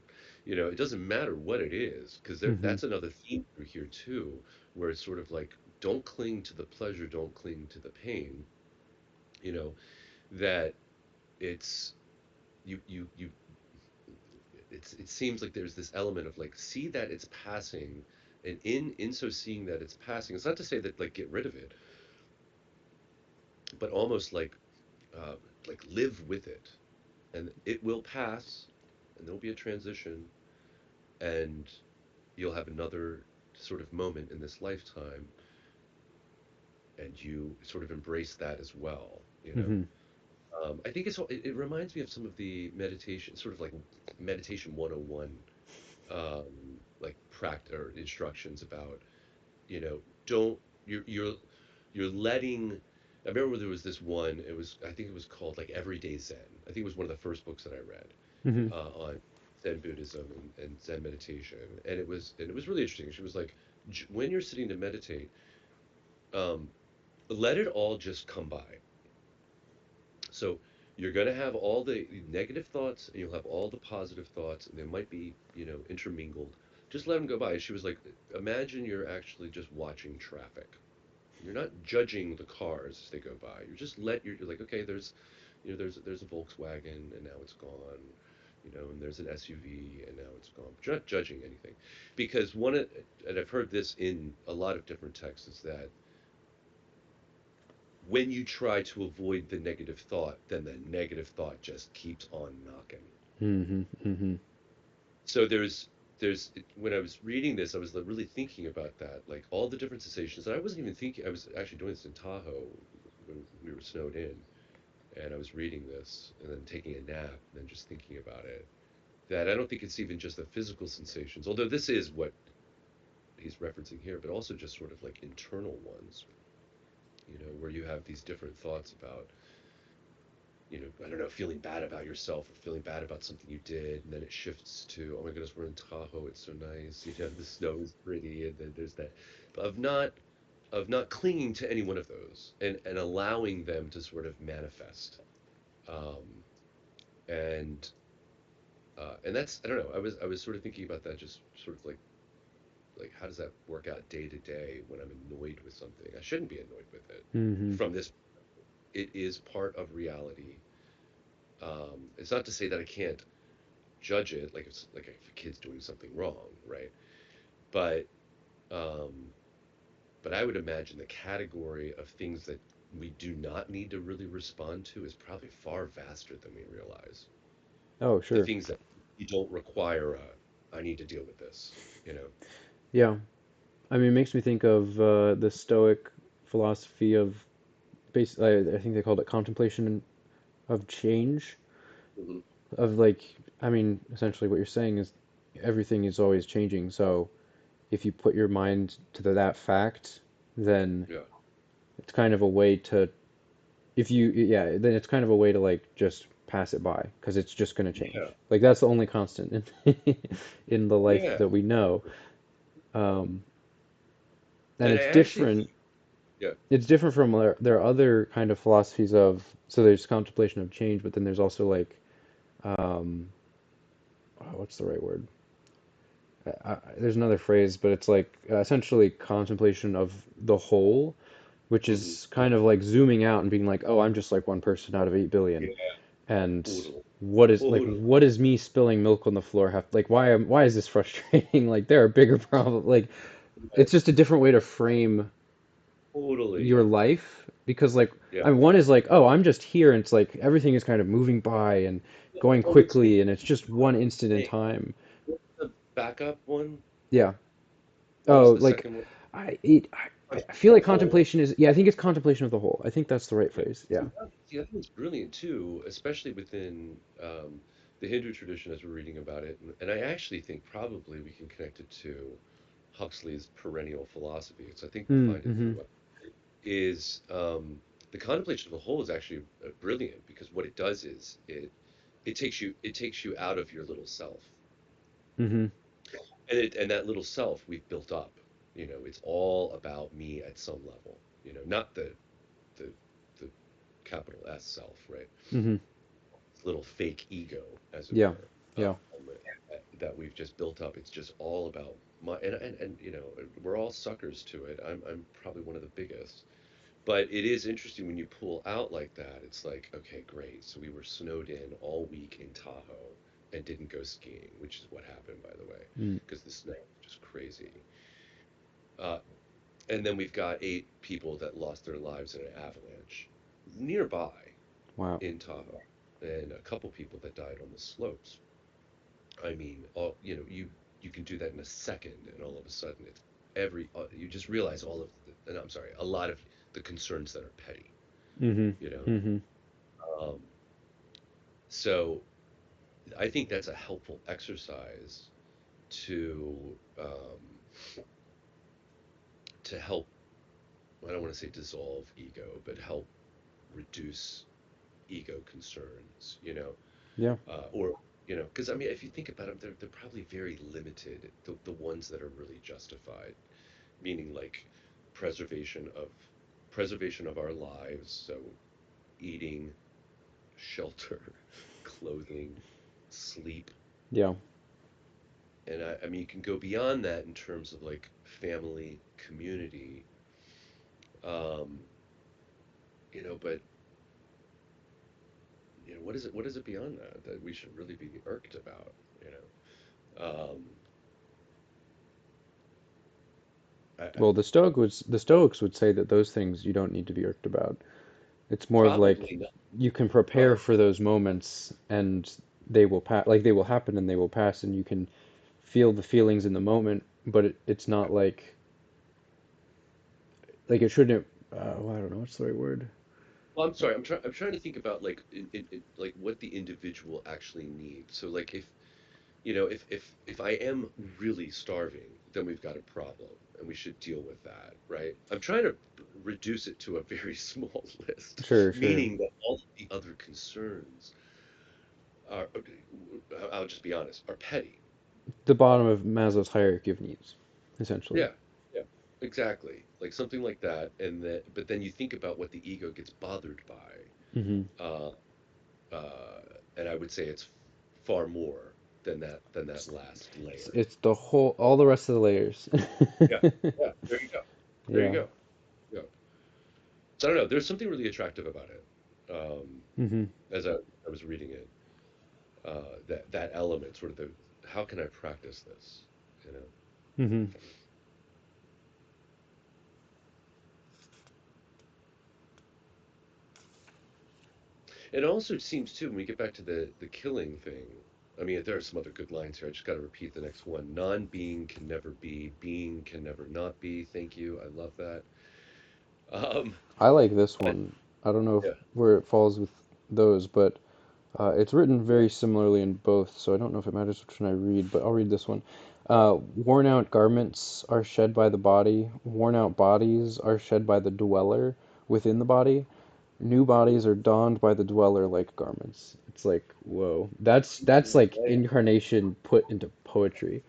It doesn't matter what it is, because Hmm. that's another theme through here too, where it's sort of like, don't cling to the pleasure, don't cling to the pain. You know that it's you. It seems like there's this element of like, see that it's passing, and in so seeing that it's passing, it's not to say that like get rid of it, but almost uh, like live with it, and it will pass, and there'll be a transition, and you'll have another sort of moment in this lifetime, and you sort of embrace that as well. Hmm. I think it reminds me of some of the meditation, sort of like meditation 101, like pract or instructions about, don't you're letting. I remember there was this one. I think it was called like Everyday Zen. I think it was one of the first books that I read Hmm. on Zen Buddhism and Zen meditation, and it was really interesting. She was like, when you're sitting to meditate, um, let it all just come by. So you're going to have all the negative thoughts, and you'll have all the positive thoughts, and they might be, intermingled. Just let them go by. And she was like, imagine you're actually just watching traffic. You're not judging the cars as they go by. You're like, okay, there's a Volkswagen and now it's gone, and there's an SUV and now it's gone. But you're not judging anything, because and I've heard this in a lot of different texts, is that when you try to avoid the negative thought, then the negative thought just keeps on knocking. Hmm. Hmm. So when I was reading this, I was like, really thinking about that, like all the different sensations. And I wasn't even thinking. I was actually doing this in Tahoe when we were snowed in, and I was reading this and then taking a nap and then just thinking about it. That I don't think it's even just the physical sensations, although this is what he's referencing here, but also just sort of like internal ones, where you have these different thoughts about, I don't know, feeling bad about yourself or feeling bad about something you did, and then it shifts to, oh my goodness, we're in Tahoe, it's so nice, the snow is pretty, and then there's that, but of not clinging to any one of those, and allowing them to sort of manifest, um, and and that's, I don't know, I was sort of thinking about that, just sort of like how does that work out day to day when I'm annoyed with something? I shouldn't be annoyed with it. Hmm. From this, it is part of reality. It's not to say that I can't judge it, like if a kid's doing something wrong, right? But um, but I would imagine the category of things that we do not need to really respond to is probably far vaster than we realize. Oh, The sure. things that you don't require I need to deal with this. Yeah. I mean, it makes me think of the Stoic. philosophy of base. I think they called it contemplation of change. Hmm. Of like, I mean, essentially what you're saying is everything is always changing. So if you put your mind to that fact, then Yeah. it's kind of a way to, if you, yeah, then it's kind of a way to like just pass it by because it's just going to change. Yeah. Like that's the only constant in in the life Yeah. that we know. Um, and And I it's actually different. think, yeah. It's different from their other kind of philosophies of, so there's contemplation of change, but then there's also like, um, what's the right word? There's another phrase, but it's like essentially contemplation of the whole, which Hmm. is kind of like zooming out and being like, oh, I'm just like one person out of 8 billion. Yeah. And Totally. Totally. what is me spilling milk on the floor have like why is this frustrating? Like there are bigger problems. Like Yeah. it's just a different way to frame Totally. your life because like Yeah. I mean, one is like, oh, I'm just here and it's like everything is kind of moving by and going What makes me quickly and it's just one instant in think, time. what's the backup one? Yeah. What was Oh, the like second one? I feel The like whole. contemplation is, yeah, I think it's contemplation of the whole. I think that's the right Yeah. phrase. Yeah. See, that one's brilliant too, especially within the Hindu tradition as we're reading about it. And I actually think probably we can connect it to Huxley's perennial philosophy. So I think we'll find it in the Mm-hmm. web. Is the contemplation of the whole is actually brilliant because what it does is it takes you out of your little self, Mm-hmm. and that little self we've built up. It's all about me at some level. Not the the capital S self, right? Mm-hmm. Little fake ego, as it Yeah. were, Yeah. that we've just built up. It's just all about my and we're all suckers to it. I'm probably one of the biggest. But it is interesting when you pull out like that. It's like, okay, great. So we were snowed in all week in Tahoe and didn't go skiing, which is what happened, by the way, Mm. because the snow was just crazy. Uh, and then we've got 8 people that lost their lives in an avalanche nearby Wow. in Tahoe, and a couple people that died on the slopes. I mean, you can do that in a second, and all of a sudden you just realize all of and I'm sorry, a lot of the concerns that are petty, Mm-hmm. you know. Mm-hmm. Um, so I think that's a helpful exercise to help. I don't want to say dissolve ego, but help reduce ego concerns. Yeah. Or because I mean, if you think about them, they're probably very limited. The ones that are really justified, meaning like preservation of preservation of our lives, so eating, shelter, clothing, sleep. Yeah. And I mean, you can go beyond that in terms of like family, community, um, but what is it beyond that we should really be irked about, you know? Well, the Stoics would say that those things you don't need to be irked about. It's more of like Probably not. you can prepare Probably. for those moments and they will pass, like they will happen and they will pass and you can feel the feelings in the moment, but it's not like it shouldn't well, I don't know what's the right word. Well, I'm sorry. I'm trying to think about like like what the individual actually needs. So like if I am really starving, then we've got a problem and we should deal with that, right? I'm trying to reduce it to a very small list, Sure, sure. meaning that all of the other concerns are, I'll just be honest, are petty. The bottom of Maslow's hierarchy of needs, essentially. Yeah, yeah, exactly. Like something like that, but then you think about what the ego gets bothered by, Hmm. uh, uh, and I would say it's far more than that last layer. It's the whole, all the rest of the layers. Yeah, yeah. There you go. There you Yeah. go. Yeah. So I don't know. There's something really attractive about it. Hmm. As I was reading it, that element, sort of the how can I practice this? You know. Hmm. It also seems too when we get back to the killing thing. I mean, there are some other good lines here. I just got to repeat the next one. Non-being can never be. Being can never not be. Thank you. I love that. Um, I like this but one. I don't know if, yeah, where it falls with those, but it's written very similarly in both, so I don't know if it matters which one I read, but I'll read this one. Worn out garments are shed by the body, worn out bodies are shed by the dweller within the body. New bodies are donned by the dweller like garments. It's like, whoa. That's like right. incarnation put into poetry.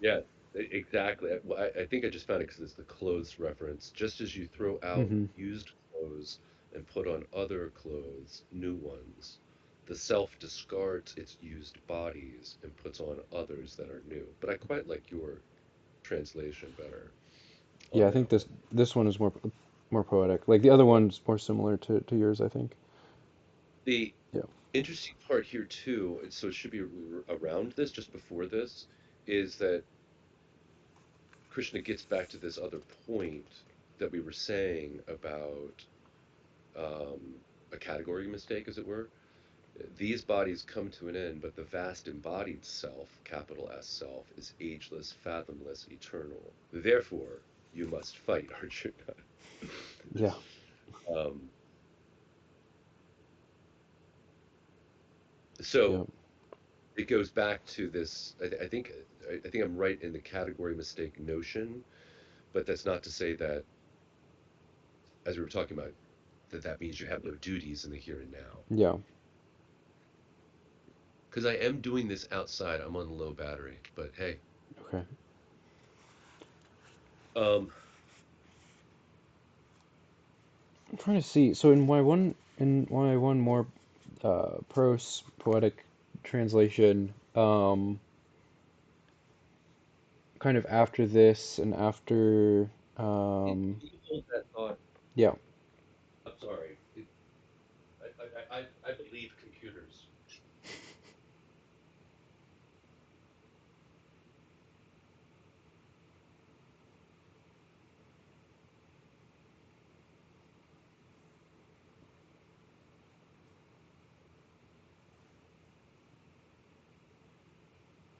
Yeah, exactly. I think I just found it because it's the clothes reference. Just as you throw out Hmm. used clothes and put on other clothes, new ones, the self discards its used bodies and puts on others that are new. But I quite like your translation better Yeah, on I think that this one. this one is more poetic. Like the other one's more similar to yours, I think. The Yeah. interesting part here too, so it should be around this, just before this, is that Krishna gets back to this other point that we were saying about a category mistake, as it were. These bodies come to an end, but the vast embodied self, capital S self, is ageless, fathomless, eternal. Therefore, you must fight, Arjuna. Yeah. um, Yeah. so it goes back to this. I think I'm right in the category mistake notion, but that's not to say that, as we were talking about, that means you have no duties in the here and now. Yeah. Because I am doing this outside. I'm on low battery, but hey, Okay. um, I'm trying to see. So in Y1 more prose poetic translation, kind of after this and after um can you hold that thought? yeah. I'm sorry. I believe computers.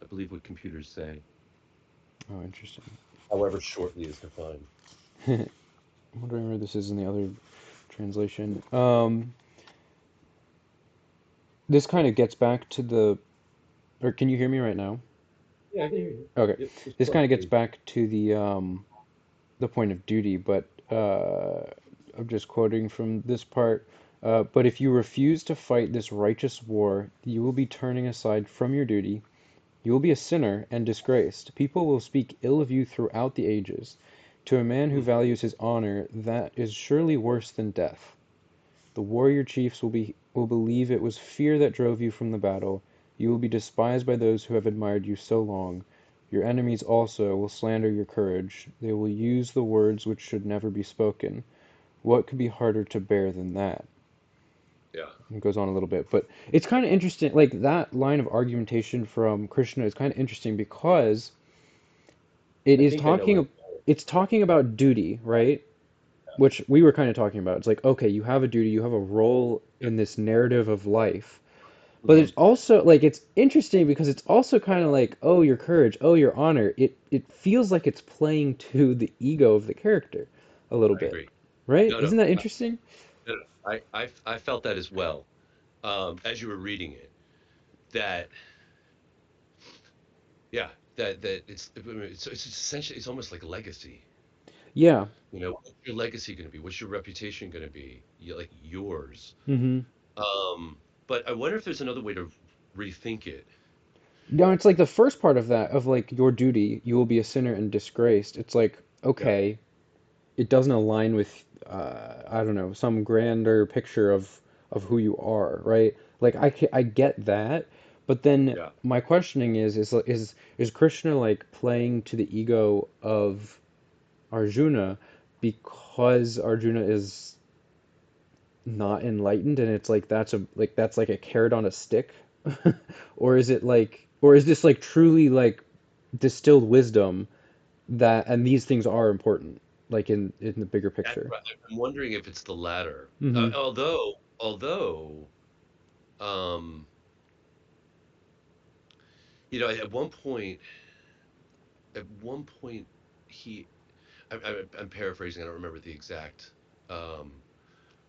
I believe what computers say, Oh, interesting. however shortly is defined. I'm wondering where this is in the other translation. This kind of gets back to the, or can you hear me right now? Yeah, I can hear you. Okay. Yep, just This kind of gets roughly. back to the point of duty, but I'm just quoting from this part. But if you refuse to fight this righteous war, you will be turning aside from your duty. You will be a sinner and disgraced. People will speak ill of you throughout the ages. To a man who Hmm. values his honor, that is surely worse than death. The warrior chiefs will believe it was fear that drove you from the battle. You will be despised by those who have admired you so long. Your enemies also will slander your courage. They will use the words which should never be spoken. What could be harder to bear than that? Yeah. It goes on a little bit, but it's kind of interesting. Like that line of argumentation from Krishna is kind of interesting because it I is think I know where talking. It's talking about duty, right? Which we were kind of talking about. It's like, okay, you have a duty, you have a role in this narrative of life. But hmm it's also like it's interesting because it's also kind of like, oh, your courage, oh, your honor. It feels like it's playing to the ego of the character a little I bit, agree. right? No, no, Isn't that interesting? no, no. I felt that as well. As you were reading it, that yeah, that it's essentially it's almost like legacy. Yeah. What's your legacy going to be? What's your reputation going to be? Like yours. Mm-hmm. But I wonder if there's another way to rethink it. No, it's like the first part of that, of like your duty, you will be a sinner and disgraced. It's like, Yeah, okay, it doesn't align with I don't know, some grander picture of who you are, right? Like I get that, but then yeah. my questioning is Krishna like playing to the ego of Arjuna because Arjuna is not enlightened and it's like that's like a carrot on a stick? Or is it like, or is this like truly like distilled wisdom that, and these things are important like in the bigger That's picture? right. I'm wondering if it's the latter. Hmm. Although, um, at one point, he, I'm paraphrasing. I don't remember the exact. Um,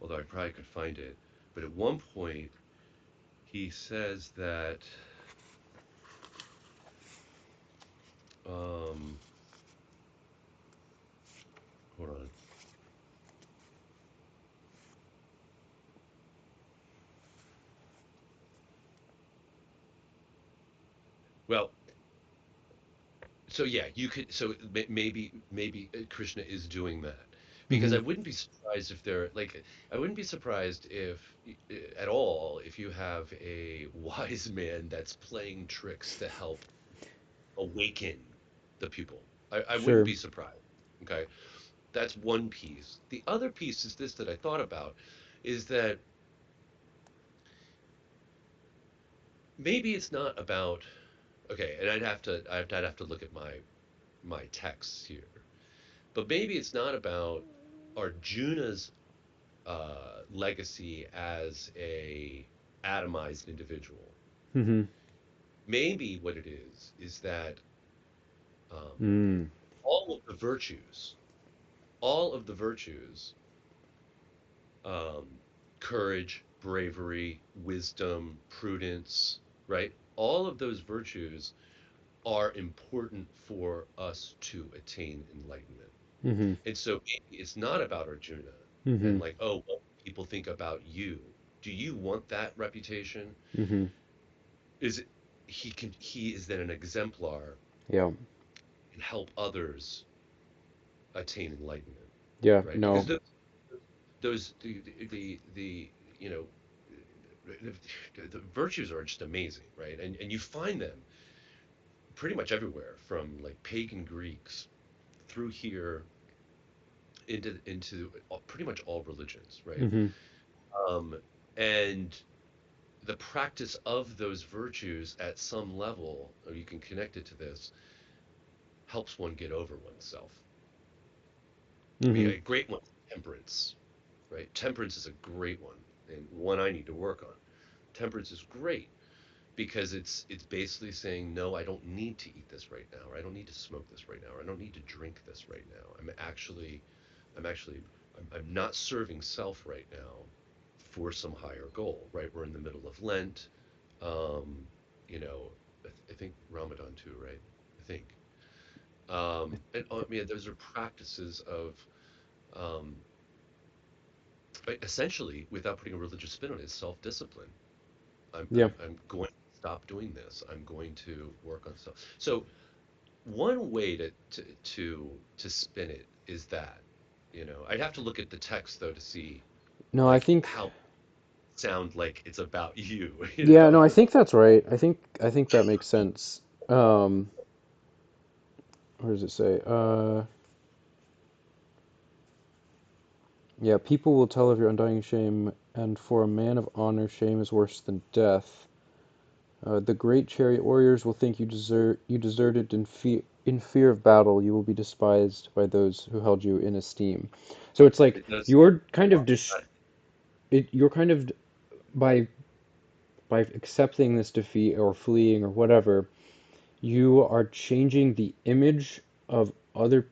although I probably could find it. But at one point, he says that, um, hold on. Well, so yeah, you could. So maybe Krishna is doing that because Hmm. I wouldn't be surprised if they're like. I wouldn't be surprised if at all if you have a wise man that's playing tricks to help awaken the pupil. I wouldn't Sure. be surprised. Okay, that's one piece. The other piece is this that I thought about is that maybe it's not about okay, and I'd have to look at my texts here. But maybe it's not about Arjuna's legacy as a atomized individual. Hmm. Maybe what it is that um, Mm. all of the virtues, all of the virtues, um, courage, bravery, wisdom, prudence, right? All of those virtues are important for us to attain enlightenment. Hmm. And so maybe it's not about Arjuna Hmm. and like, oh, what people think about you. Do you want that reputation? Hmm. Is it he is then an exemplar Yeah. and help others attain enlightenment, Yeah. right? Because No. the you know the virtues are just amazing, right? And you find them pretty much everywhere from like pagan Greeks through here into pretty much all religions, right? Hmm. Um, and the practice of those virtues at some level, or you can connect it to this, helps one get over oneself. I mean, Hmm. a great one, temperance, right? Temperance is a great one and one I need to work on. Temperance is great because it's basically saying no, I don't need to eat this right now, or I don't need to smoke this right now, or I don't need to drink this right now. I'm actually I'm not serving self right now for some higher goal, right? We're in the middle of Lent. Um, you know, I think Ramadan too, right? I think. And I mean, those are practices of um, essentially, without putting a religious spin on it, self-discipline. Yeah. I'm going to stop doing this. I'm going to work on stuff. So one way to spin it is that, I'd have to look at the text though to see No, I like think. how sound like it's about you, you Yeah. know? No, I think that's right. I think that makes sense. Um, what does it say? Yeah. People will tell of your undying shame, and for a man of honor, shame is worse than death. The great chariot warriors will think you deserted in fear of battle. You will be despised by those who held you in esteem. So it's like It does. you're kind of you're kind of by accepting this defeat or fleeing or whatever, you are changing the image of other,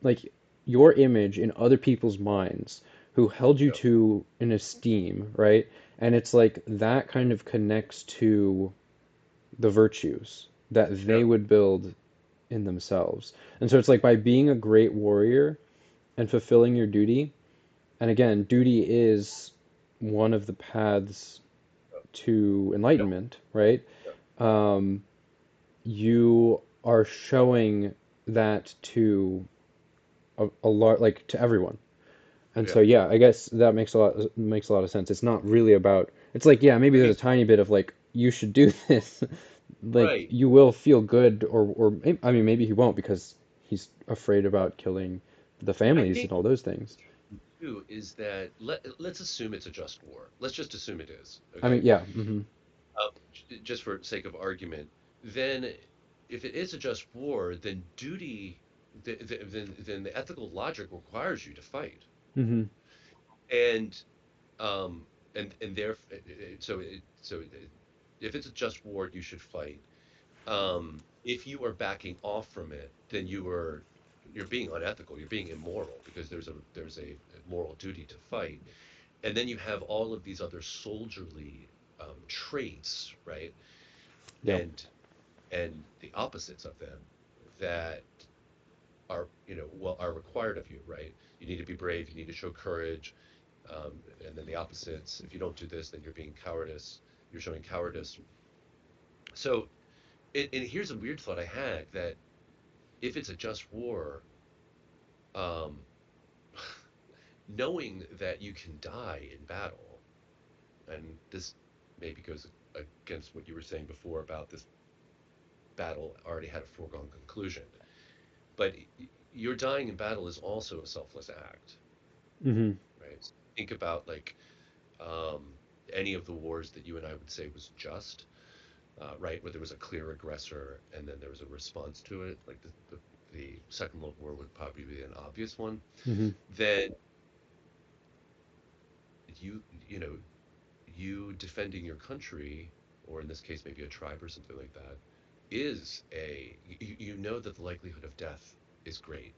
like your image in other people's minds who held you Yep. to in esteem, right? And it's like that kind of connects to the virtues that they Yep. would build in themselves. And so it's like by being a great warrior and fulfilling your duty, and again, duty is one of the paths to Yep. enlightenment, right? Yep. Um, you are showing that to a lot, like to everyone. And so Yeah. yeah, I guess that makes a lot of sense. It's not really about. It's like yeah, maybe I there's mean, a tiny bit of like you should do this, like right. you will feel good, or I mean maybe he won't because he's afraid about killing the I families and think all those things. too is that let's assume it's a just war. Let's just assume it is. I mean Okay. yeah, hmm. Just for sake of argument, then if it is a just war, then duty, then the ethical logic requires you to fight, Hmm. and and there, if it's a just war, you should fight. If you are backing off from it, then you are you're being unethical, you're being immoral because there's a moral duty to fight. And then you have all of these other soldierly traits, right? Yeah. And the opposites of them that are, well, are required of you, right? You need to be brave, you need to show courage, and then the opposites. If you don't do this, then you're being cowardice. You're showing cowardice. So, and here's a weird thought I had that if it's a just war, um, knowing that you can die in battle, and this maybe goes against what you were saying before about this battle already had a foregone conclusion, but your dying in battle is also a selfless act, Hmm. right? So think about like um, any of the wars that you and I would say was just, right, where there was a clear aggressor and then there was a response to it, like the Second World War would probably be an obvious one. Hmm. Then you know you defending your country, or in this case maybe a tribe or something like that, is you know that the likelihood of death is great.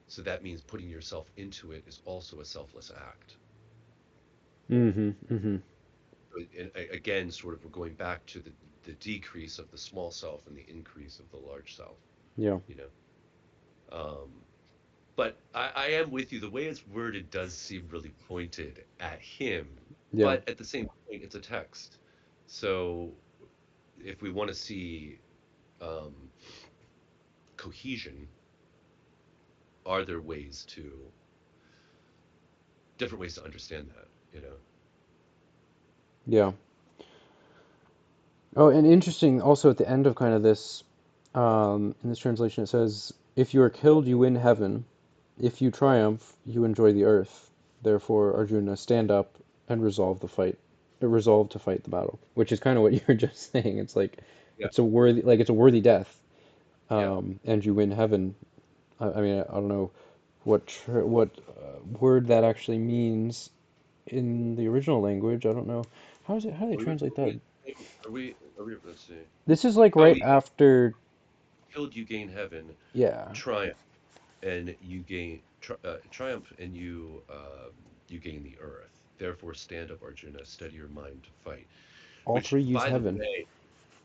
So that means putting yourself into it is also a selfless act. Hmm. Hmm. And again, sort of we're going back to the decrease of the small self and the increase of the large self, Yeah. you know. Um, but I am with you. The way it's worded does seem really pointed at him, Yeah. but at the same point, it's a text. So if we want to see um, cohesion, are there ways to different ways to understand that? Yeah. Oh, and interesting also at the end of kind of this, in this translation, it says, "If you are killed, you win heaven. If you triumph, you enjoy the earth. Therefore, Arjuna, stand up and resolve to fight the battle." Which is kind of what you were just saying. It's like Yeah, it's a worthy death, yeah. and you win heaven. I mean, I don't know what word that actually means in the original language. I don't know. How do they Are we, translate that? let's see. This is like Oh, right after, killed, you gain heaven, yeah, triumph, and you gain triumph, and you gain the earth. Therefore, stand up, Arjuna, steady your mind to fight. all Which, three use by the heaven. way,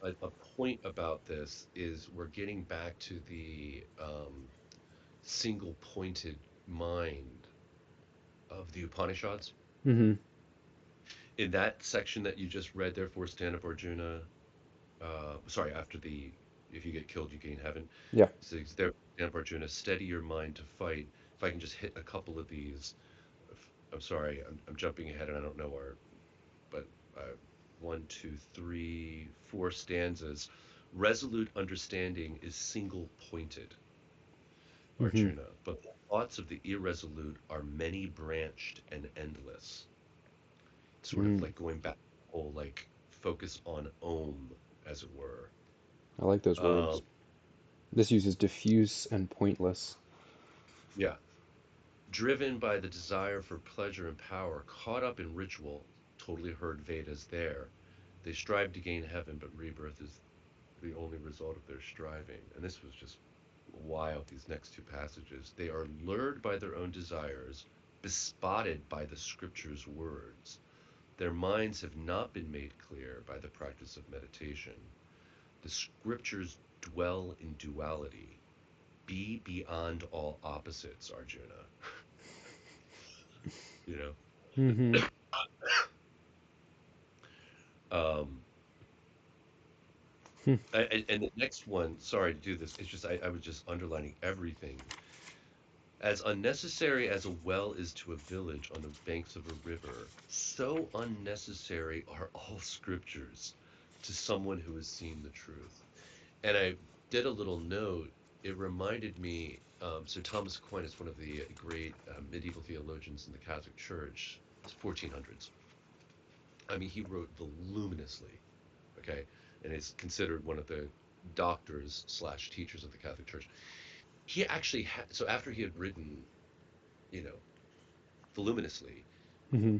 a point about this is we're getting back to the single-pointed mind of the Upanishads. Hmm. In that section that you just read, therefore stand up, Arjuna. Sorry, after the if you get killed, you gain heaven. Yeah. So there, stand up, Arjuna. Steady your mind to fight. If I can just hit a couple of these, I'm sorry, I'm jumping ahead and I don't know our, but uh, one, two, three, four stanzas. Resolute understanding is single pointed, Hmm. Arjuna, but the thoughts of the irresolute are many branched and endless. Sort of Mm. like going back to the whole like focus on Om, as it were. I like those Um, words. This uses diffuse and pointless. yeah. Driven by the desire for pleasure and power, caught up in ritual, totally heard Vedas there. They strive to gain heaven, but rebirth is the only result of their striving. And this was just wild, these next two passages. They are lured by their own desires, bespotted by the scripture's words. Their minds have not been made clear by the practice of meditation. The scriptures dwell in duality. Be beyond all opposites, Arjuna. You know? Hmm. Um, and the next one, sorry to do this, it's just I was just underlining everything. As unnecessary as a well is to a village on the banks of a river, so unnecessary are all scriptures to someone who has seen the truth. And I did a little note. It reminded me, so Thomas Aquinas, one of the great medieval theologians in the Catholic Church, it's 1400s. I mean, he wrote voluminously, okay, and is considered one of the doctors slash teachers of the Catholic Church. He actually had, so after he had written, you know, voluminously, Hmm.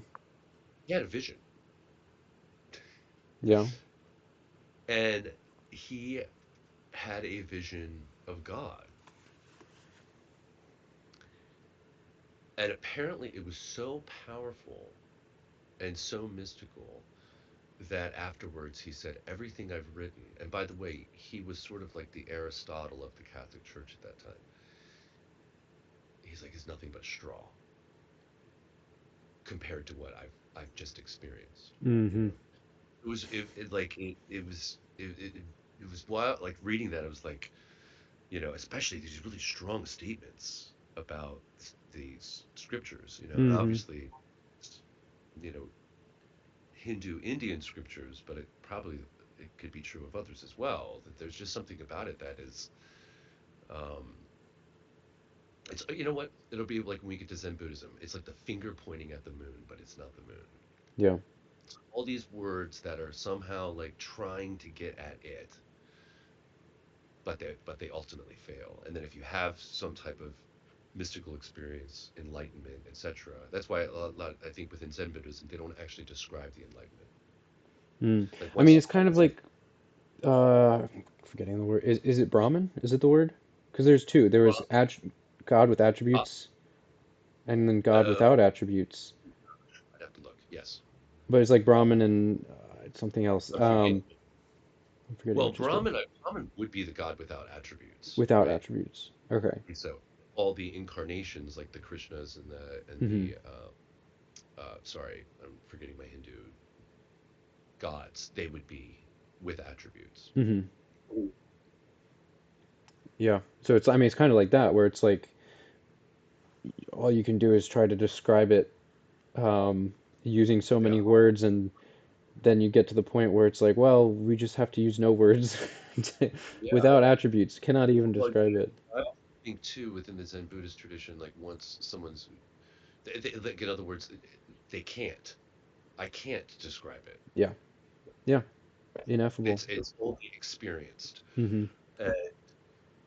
he had a vision, Yeah. and he had a vision of God. And apparently it was so powerful and so mystical that afterwards he said, everything I've written, and by the way, he was sort of like the Aristotle of the Catholic Church at that time. He's like, is nothing but straw compared to what I've just experienced. You Mm-hmm. know, it was wild. Like reading that, it was like, especially these really strong statements about these scriptures. And Mm-hmm. obviously, you know, Hindu Indian scriptures, but it could be true of others as well. That there's just something about it that is, um, it's you know what? It'll be like when we get to Zen Buddhism. It's like the finger pointing at the moon, but it's not the moon. Yeah. All these words that are somehow like trying to get at it, but they ultimately fail. And then if you have some type of mystical experience, enlightenment, etc. That's why I think within Zen Buddhism they don't actually describe the enlightenment. Mm. Like I mean, once it's kind of like forgetting the word. Is it Brahman? Is it the word? Because there's two. There was well, God with uh, attributes, and then God uh, without attributes. I'd have to look. Yes. But it's like Brahman and it's something else. I'm forgetting. I'm forgetting Well, which is what. Brahman would be the God without attributes, Without right? attributes. Okay. And so all the incarnations, like the Krishnas and Mm-hmm. the sorry, I'm forgetting my Hindu gods, they would be with attributes. Mm-hmm. Yeah. So it's, I mean, it's kind of like that, where it's like all you can do is try to describe it using so Yeah. many words, and then you get to the point where it's like, well, we just have to use no words Yeah. without attributes. Cannot even Well, describe it. I also think too within the Zen Buddhist tradition, like once someone's, like in other words, they can't. I can't describe it. Yeah. Yeah. Ineffable. It's only experienced. Mm-hmm. And,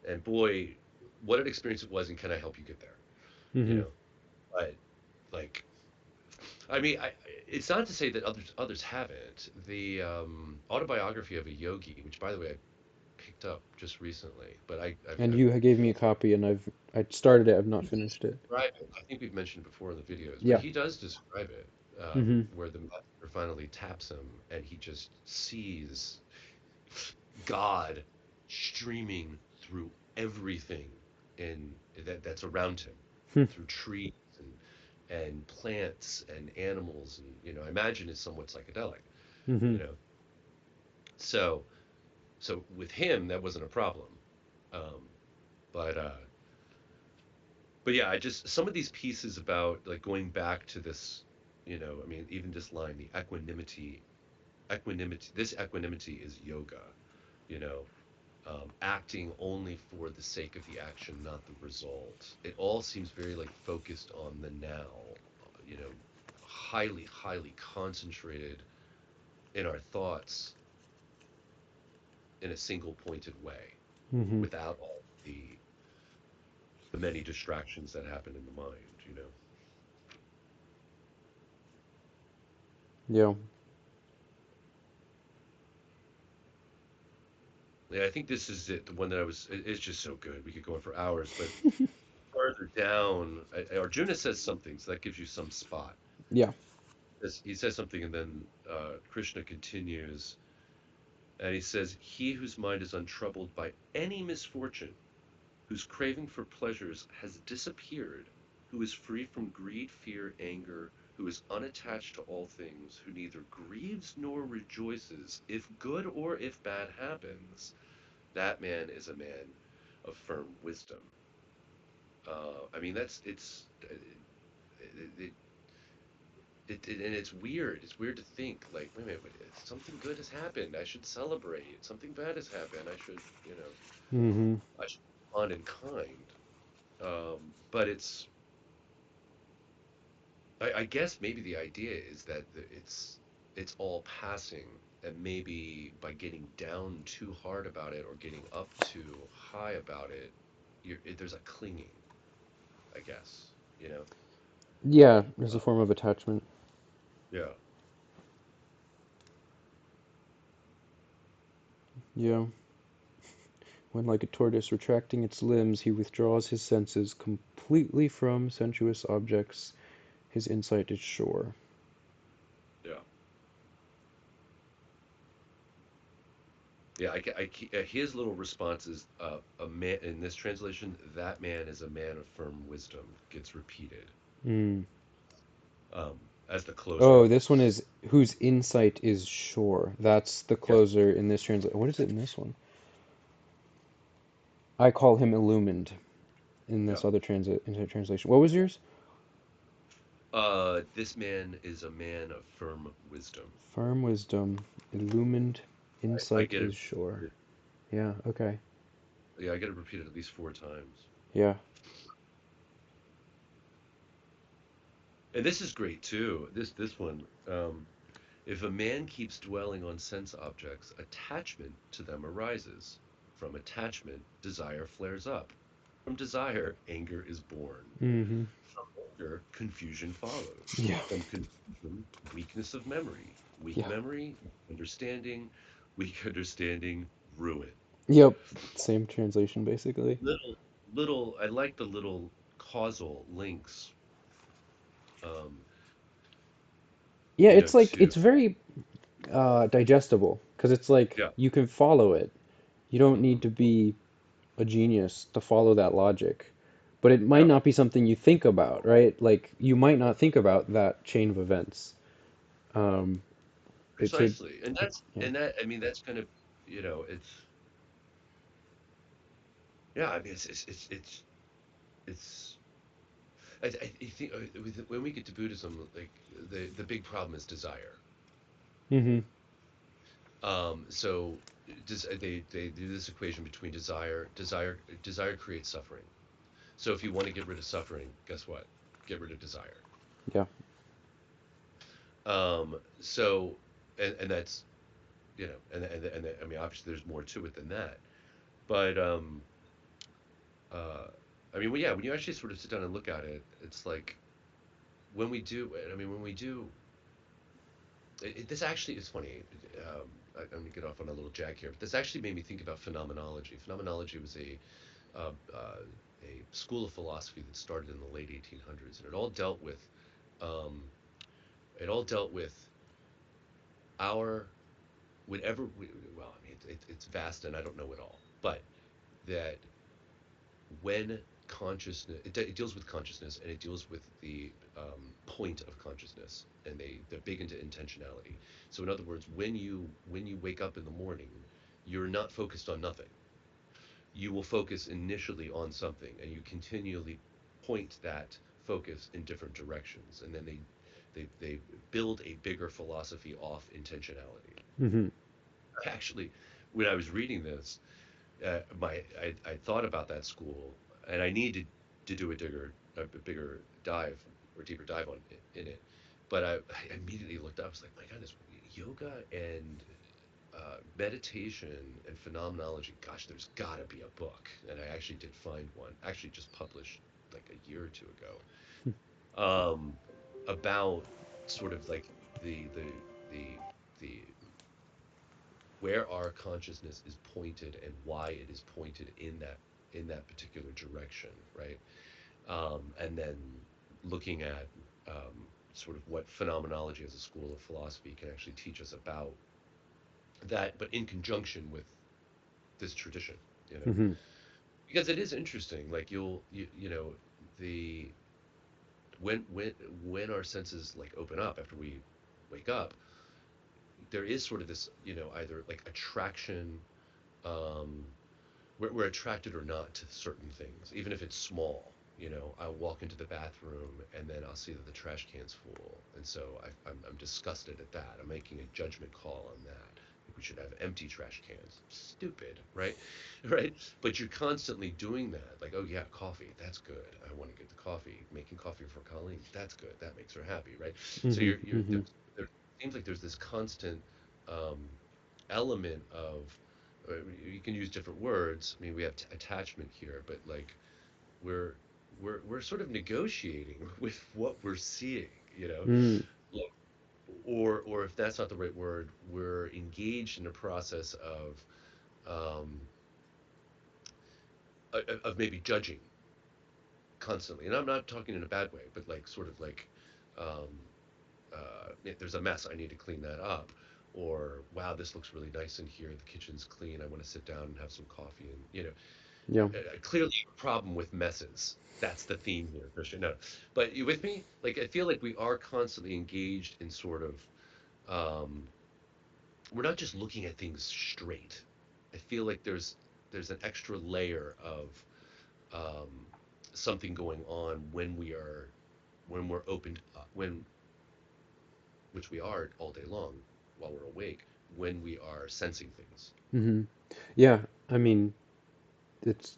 and boy, what an experience it was, and can I help you get there? You Mm-hmm. know, but like, I mean, it's not to say that others haven't. The autobiography of a yogi, which by the way I picked up just recently, but And I've you gave me a copy, and I started it. I've not he does finished it. describe it. I think we've mentioned it before in the videos, but Yeah. he does describe it, Mm-hmm. where the master finally taps him and he just sees God streaming through everything in that's around him, through trees and plants and animals, and I imagine it's somewhat psychedelic, Mm-hmm. you know. So with him that wasn't a problem, um, but yeah, I just some of these pieces about like going back to this, I mean, even this line, the equanimity. This equanimity is yoga, you know, acting only for the sake of the action, not the result. It all seems very like focused on the now, highly, highly concentrated in our thoughts in a single pointed way, Mm-hmm. without all the many distractions that happen in the mind. Yeah. Yeah, I think this is it. The one that it's just so good. We could go on for hours, but farther down, Arjuna says something, so that gives you some spot. Yeah. He says something, and then Krishna continues, and he says, "He whose mind is untroubled by any misfortune, whose craving for pleasures has disappeared, who is free from greed, fear, anger, who is unattached to all things, who neither grieves nor rejoices, if good or if bad happens, that man is a man of firm wisdom." I mean, it, and it's weird. It's weird to think like, wait a minute, something good has happened. I should celebrate. Something bad has happened. Mm-hmm. I should respond in kind. But I guess maybe the idea is that it's all passing, and maybe by getting down too hard about it or getting up too high about it, there's a clinging, I guess. You know? Yeah, as a Uh, form of attachment. yeah. Yeah. When like a tortoise retracting its limbs, he withdraws his senses completely completely from sensuous objects. His insight is sure. Yeah. Yeah, his little response is a man in this translation. That man is a man of firm wisdom. Gets repeated Mm. as the closer. Oh, this one is whose insight is sure. That's the Yes. closer in this translation. What is it in this one? I call him illumined in Yeah. this other translation. What was yours? This man is a man of firm wisdom. Firm wisdom, illumined, I insight get it. is sure. Yeah, okay. Yeah, I get it repeated at least 4 times. Yeah. And this is great too. This one. If a man keeps dwelling on sense objects, attachment to them arises. From attachment, desire flares up. From desire, anger is born. Mm-hmm. From anger, confusion follows. Yeah. From confusion, weakness of memory. Weak Yeah. memory, understanding. Weak understanding, ruin. Yep. Same translation basically. Little, I like the little causal links, um, Yeah, it's like to, it's very digestible because it's like yeah. you can follow it. You don't Hmm. need to be a genius to follow that logic. But it might Yeah, not be something you think about, right? Like you might not think about that chain of events. Um, it should, precisely. And that's, yeah. I mean, that's kind of, it's, yeah, I mean, it's, I think when we get to Buddhism, like the big problem is desire. Mm-hmm. So they do this equation between desire creates suffering. So if you want to get rid of suffering, guess what? Get rid of desire. Yeah. So and that's, I mean, obviously there's more to it than that. But uh I mean, well, yeah, when you actually sort of sit down and look at it, it's like when we do this actually is funny. I'm going to get off on a little jag here, but this actually made me think about phenomenology. Phenomenology was uh, uh, a school of philosophy that started in the late 1800s, and um, it all dealt with our whatever. Well, I mean, it's vast, and I don't know it all, but that when it deals with consciousness, and it deals with the point of consciousness, and they're big into intentionality. So in other words, when you wake up in the morning, you're not focused on nothing. You will focus initially on something, and you continually point that focus in different directions, and then they build a bigger philosophy off intentionality. Mm-hmm. Actually, when I was reading this, I thought about that school, and I needed to do a bigger dive or deeper dive in it. But I immediately looked up. I was like, my goodness, yoga and meditation and phenomenology. Gosh, there's got to be a book, and I actually did find one. Actually, just published like a year or two ago, um, about sort of like the the where our consciousness is pointed and why it is pointed in that particular direction, right? And then looking at sort of what phenomenology as a school of philosophy can actually teach us about that, but in conjunction with this tradition, you know, Mm-hmm. because it is interesting. Like the when our senses like open up after we wake up, there is sort of this, either like attraction. Um, we're attracted or not to certain things, even if it's small. I'll walk into the bathroom and then I'll see that the trash can's full, and so I'm disgusted at that. I'm making a judgment call on that. Like, we should have empty trash cans. Stupid, right? Right? But you're constantly doing that. Like, oh yeah, coffee, that's good. I want to get the coffee. Making coffee for Colleen, that's good. That makes her happy, right? So Mm-hmm. you're Mm-hmm. there seems like there's this constant um, element of you can use different words. I mean, we have attachment here, but like we're we're sort of negotiating with what we're seeing, Mm. Like, or if that's not the right word, we're engaged in a process um, of maybe judging, constantly, and I'm not talking in a bad way, but like sort of like, um, if there's a mess, I need to clean that up, or wow, this looks really nice in here. The kitchen's clean. I want to sit down and have some coffee, and Yeah. clearly a problem with messes. That's the theme here, Christian. No, but you with me? Like I feel like we are constantly engaged in sort of, um, we're not just looking at things straight. I feel like there's an extra layer of, um, something going on when we're opened up, when which we are all day long while we're awake, when we are sensing things. Hmm. Yeah. I mean, it's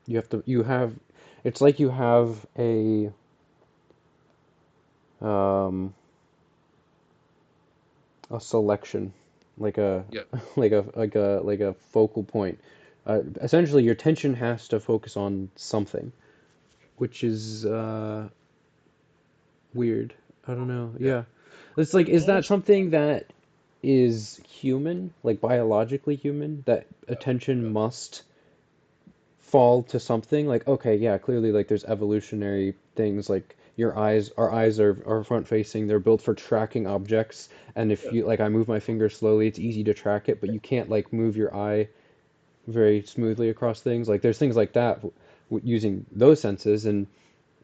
you have it's like you have um a selection, like a Yeah, like a focal point. Essentially, your attention has to focus on something, which is weird. I don't know. yeah. Yeah, it's like, And is that also, something that is human, like biologically human, that yeah, attention yeah, must fall to something? Like, okay, yeah, clearly, like there's evolutionary things, like our eyes are front facing, they're built for tracking objects, and if yeah, you like I move my finger slowly, it's easy to track it, but you can't like move your eye very smoothly across things. Like there's things like that using those senses, and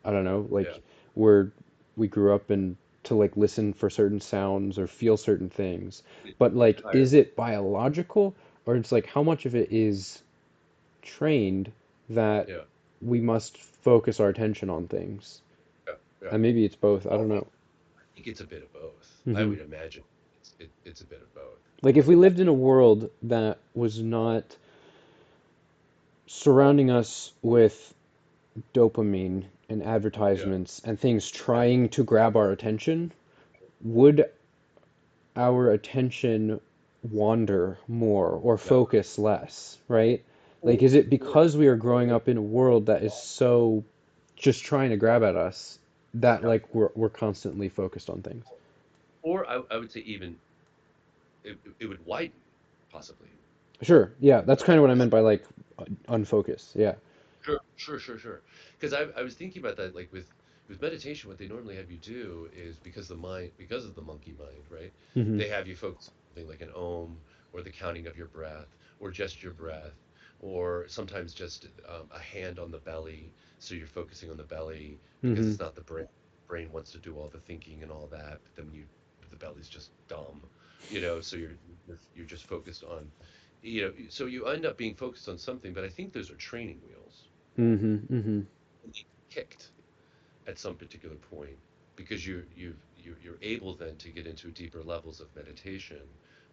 I don't know, yeah. like we're we grew up and to like listen for certain sounds or feel certain things. But like, Higher. is it biological, or it's like how much of it is trained that Yeah, we must focus our attention on things? yeah, yeah. And maybe it's both. I Well, don't know. I think it's a bit of both. I Hmm. would imagine it's a bit of both. Like if we lived in a world that was not surrounding us with dopamine and Yeah, advertisements and things yeah, trying to grab our attention, would our attention wander more or yeah. focus less, right? Like, Or, is it or, because we are growing up in a world that is so just trying to grab at us that yeah. like we're constantly focused on things? Or I would say even it would widen, possibly. Sure, yeah, that's kind of what I meant by like unfocused. Yeah. Sure, sure, sure, sure. Because I was thinking about that, like with meditation, what they normally have you do is because of the monkey mind, right? Hmm. They have you focus on something like an om, or the counting of your breath, or just your breath, or sometimes just, a hand on the belly, so you're focusing on the belly because Hmm. it's not the brain. Brain wants to do all the thinking and all that, but then the belly's just dumb, so you're just focused on, so you end up being focused on something, but I think those are training wheels. Hmm. Hmm. And they kicked at some particular point because you're able then to get into deeper levels of meditation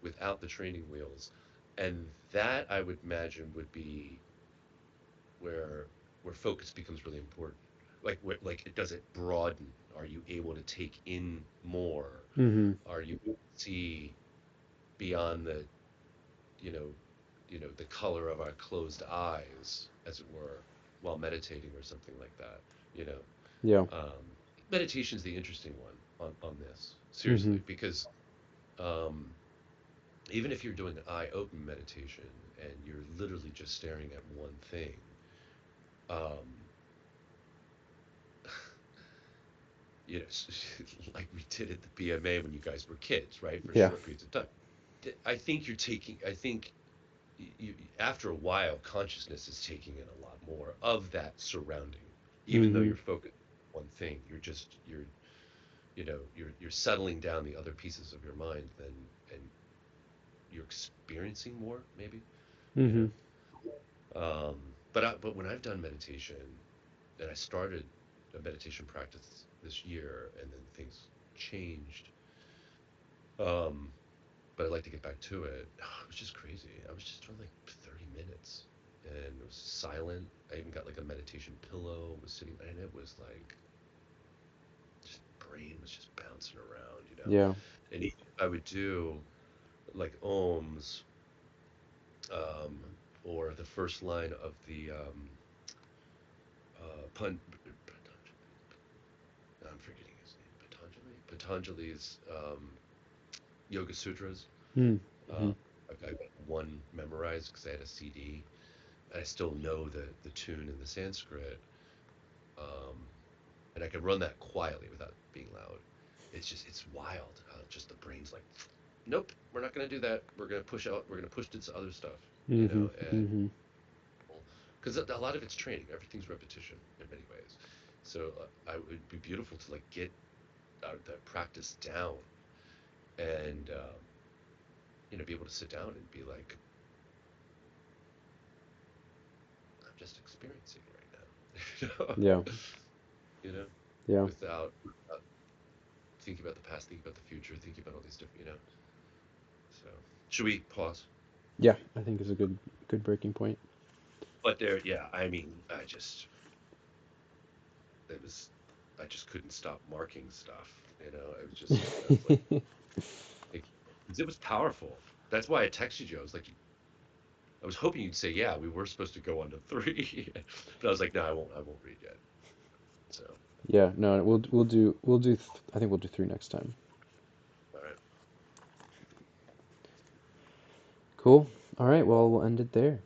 without the training wheels, and that I would imagine would be where focus becomes really important. Like it does it broaden? Are you able to take in more? Hmm. Are you able to see beyond you know the color of our closed eyes, as it were, while meditating or something like that? You know, Yeah. um, meditation's the interesting one on this, Hmm. seriously, because, um, even if you're doing an eye open meditation and you're literally just staring at one thing, um, like we did at the BMA when you guys were kids, right, for Yeah. short periods of time. I think after a while, consciousness is taking in a lot more of that surrounding. Even though Hmm. you're focused on one thing, you're settling down the other pieces of your mind, then, and you're experiencing more, maybe, you Hmm. know. But when I've done meditation, and I started a meditation practice this year, and then things changed. Um, but I'd like to get back to it. It was just crazy. I was just doing like 30 minutes, and it was silent. I even got like a meditation pillow, was sitting, and it was like, just brain was just bouncing around. Yeah. And even if I would do like ohms, um, or the first line of the, I'm forgetting his name, Patanjali's, Yoga Sutras. Uh, Mm-hmm. I got one memorized because I had a CD. I still know the tune in the Sanskrit. um, and I can run that quietly without being loud. It's wild how just the brain's like, nope, we're not going to do that. We're going to push out. We're going to push this other stuff, Mm-hmm. and Mm-hmm. because a lot of it's training. Everything's repetition in many ways. So I would be beautiful to like get that practice down and be able to sit down and be like, I'm just experiencing it right now, Yeah. you know, Yeah. without thinking about the past, thinking about the future, thinking about all these different. So should we pause? Yeah. I think is a good breaking point. But there, yeah, I mean, it was, I just couldn't stop marking stuff. I was like, it, 'cause it was powerful. That's why I texted you. I was like, I was hoping you'd say, yeah, we were supposed to go on to three, but I was like, no, I won't read yet. So, Yeah. No. We'll do. I think we'll do three next time. all right. Cool. All right. Well, we'll end it there.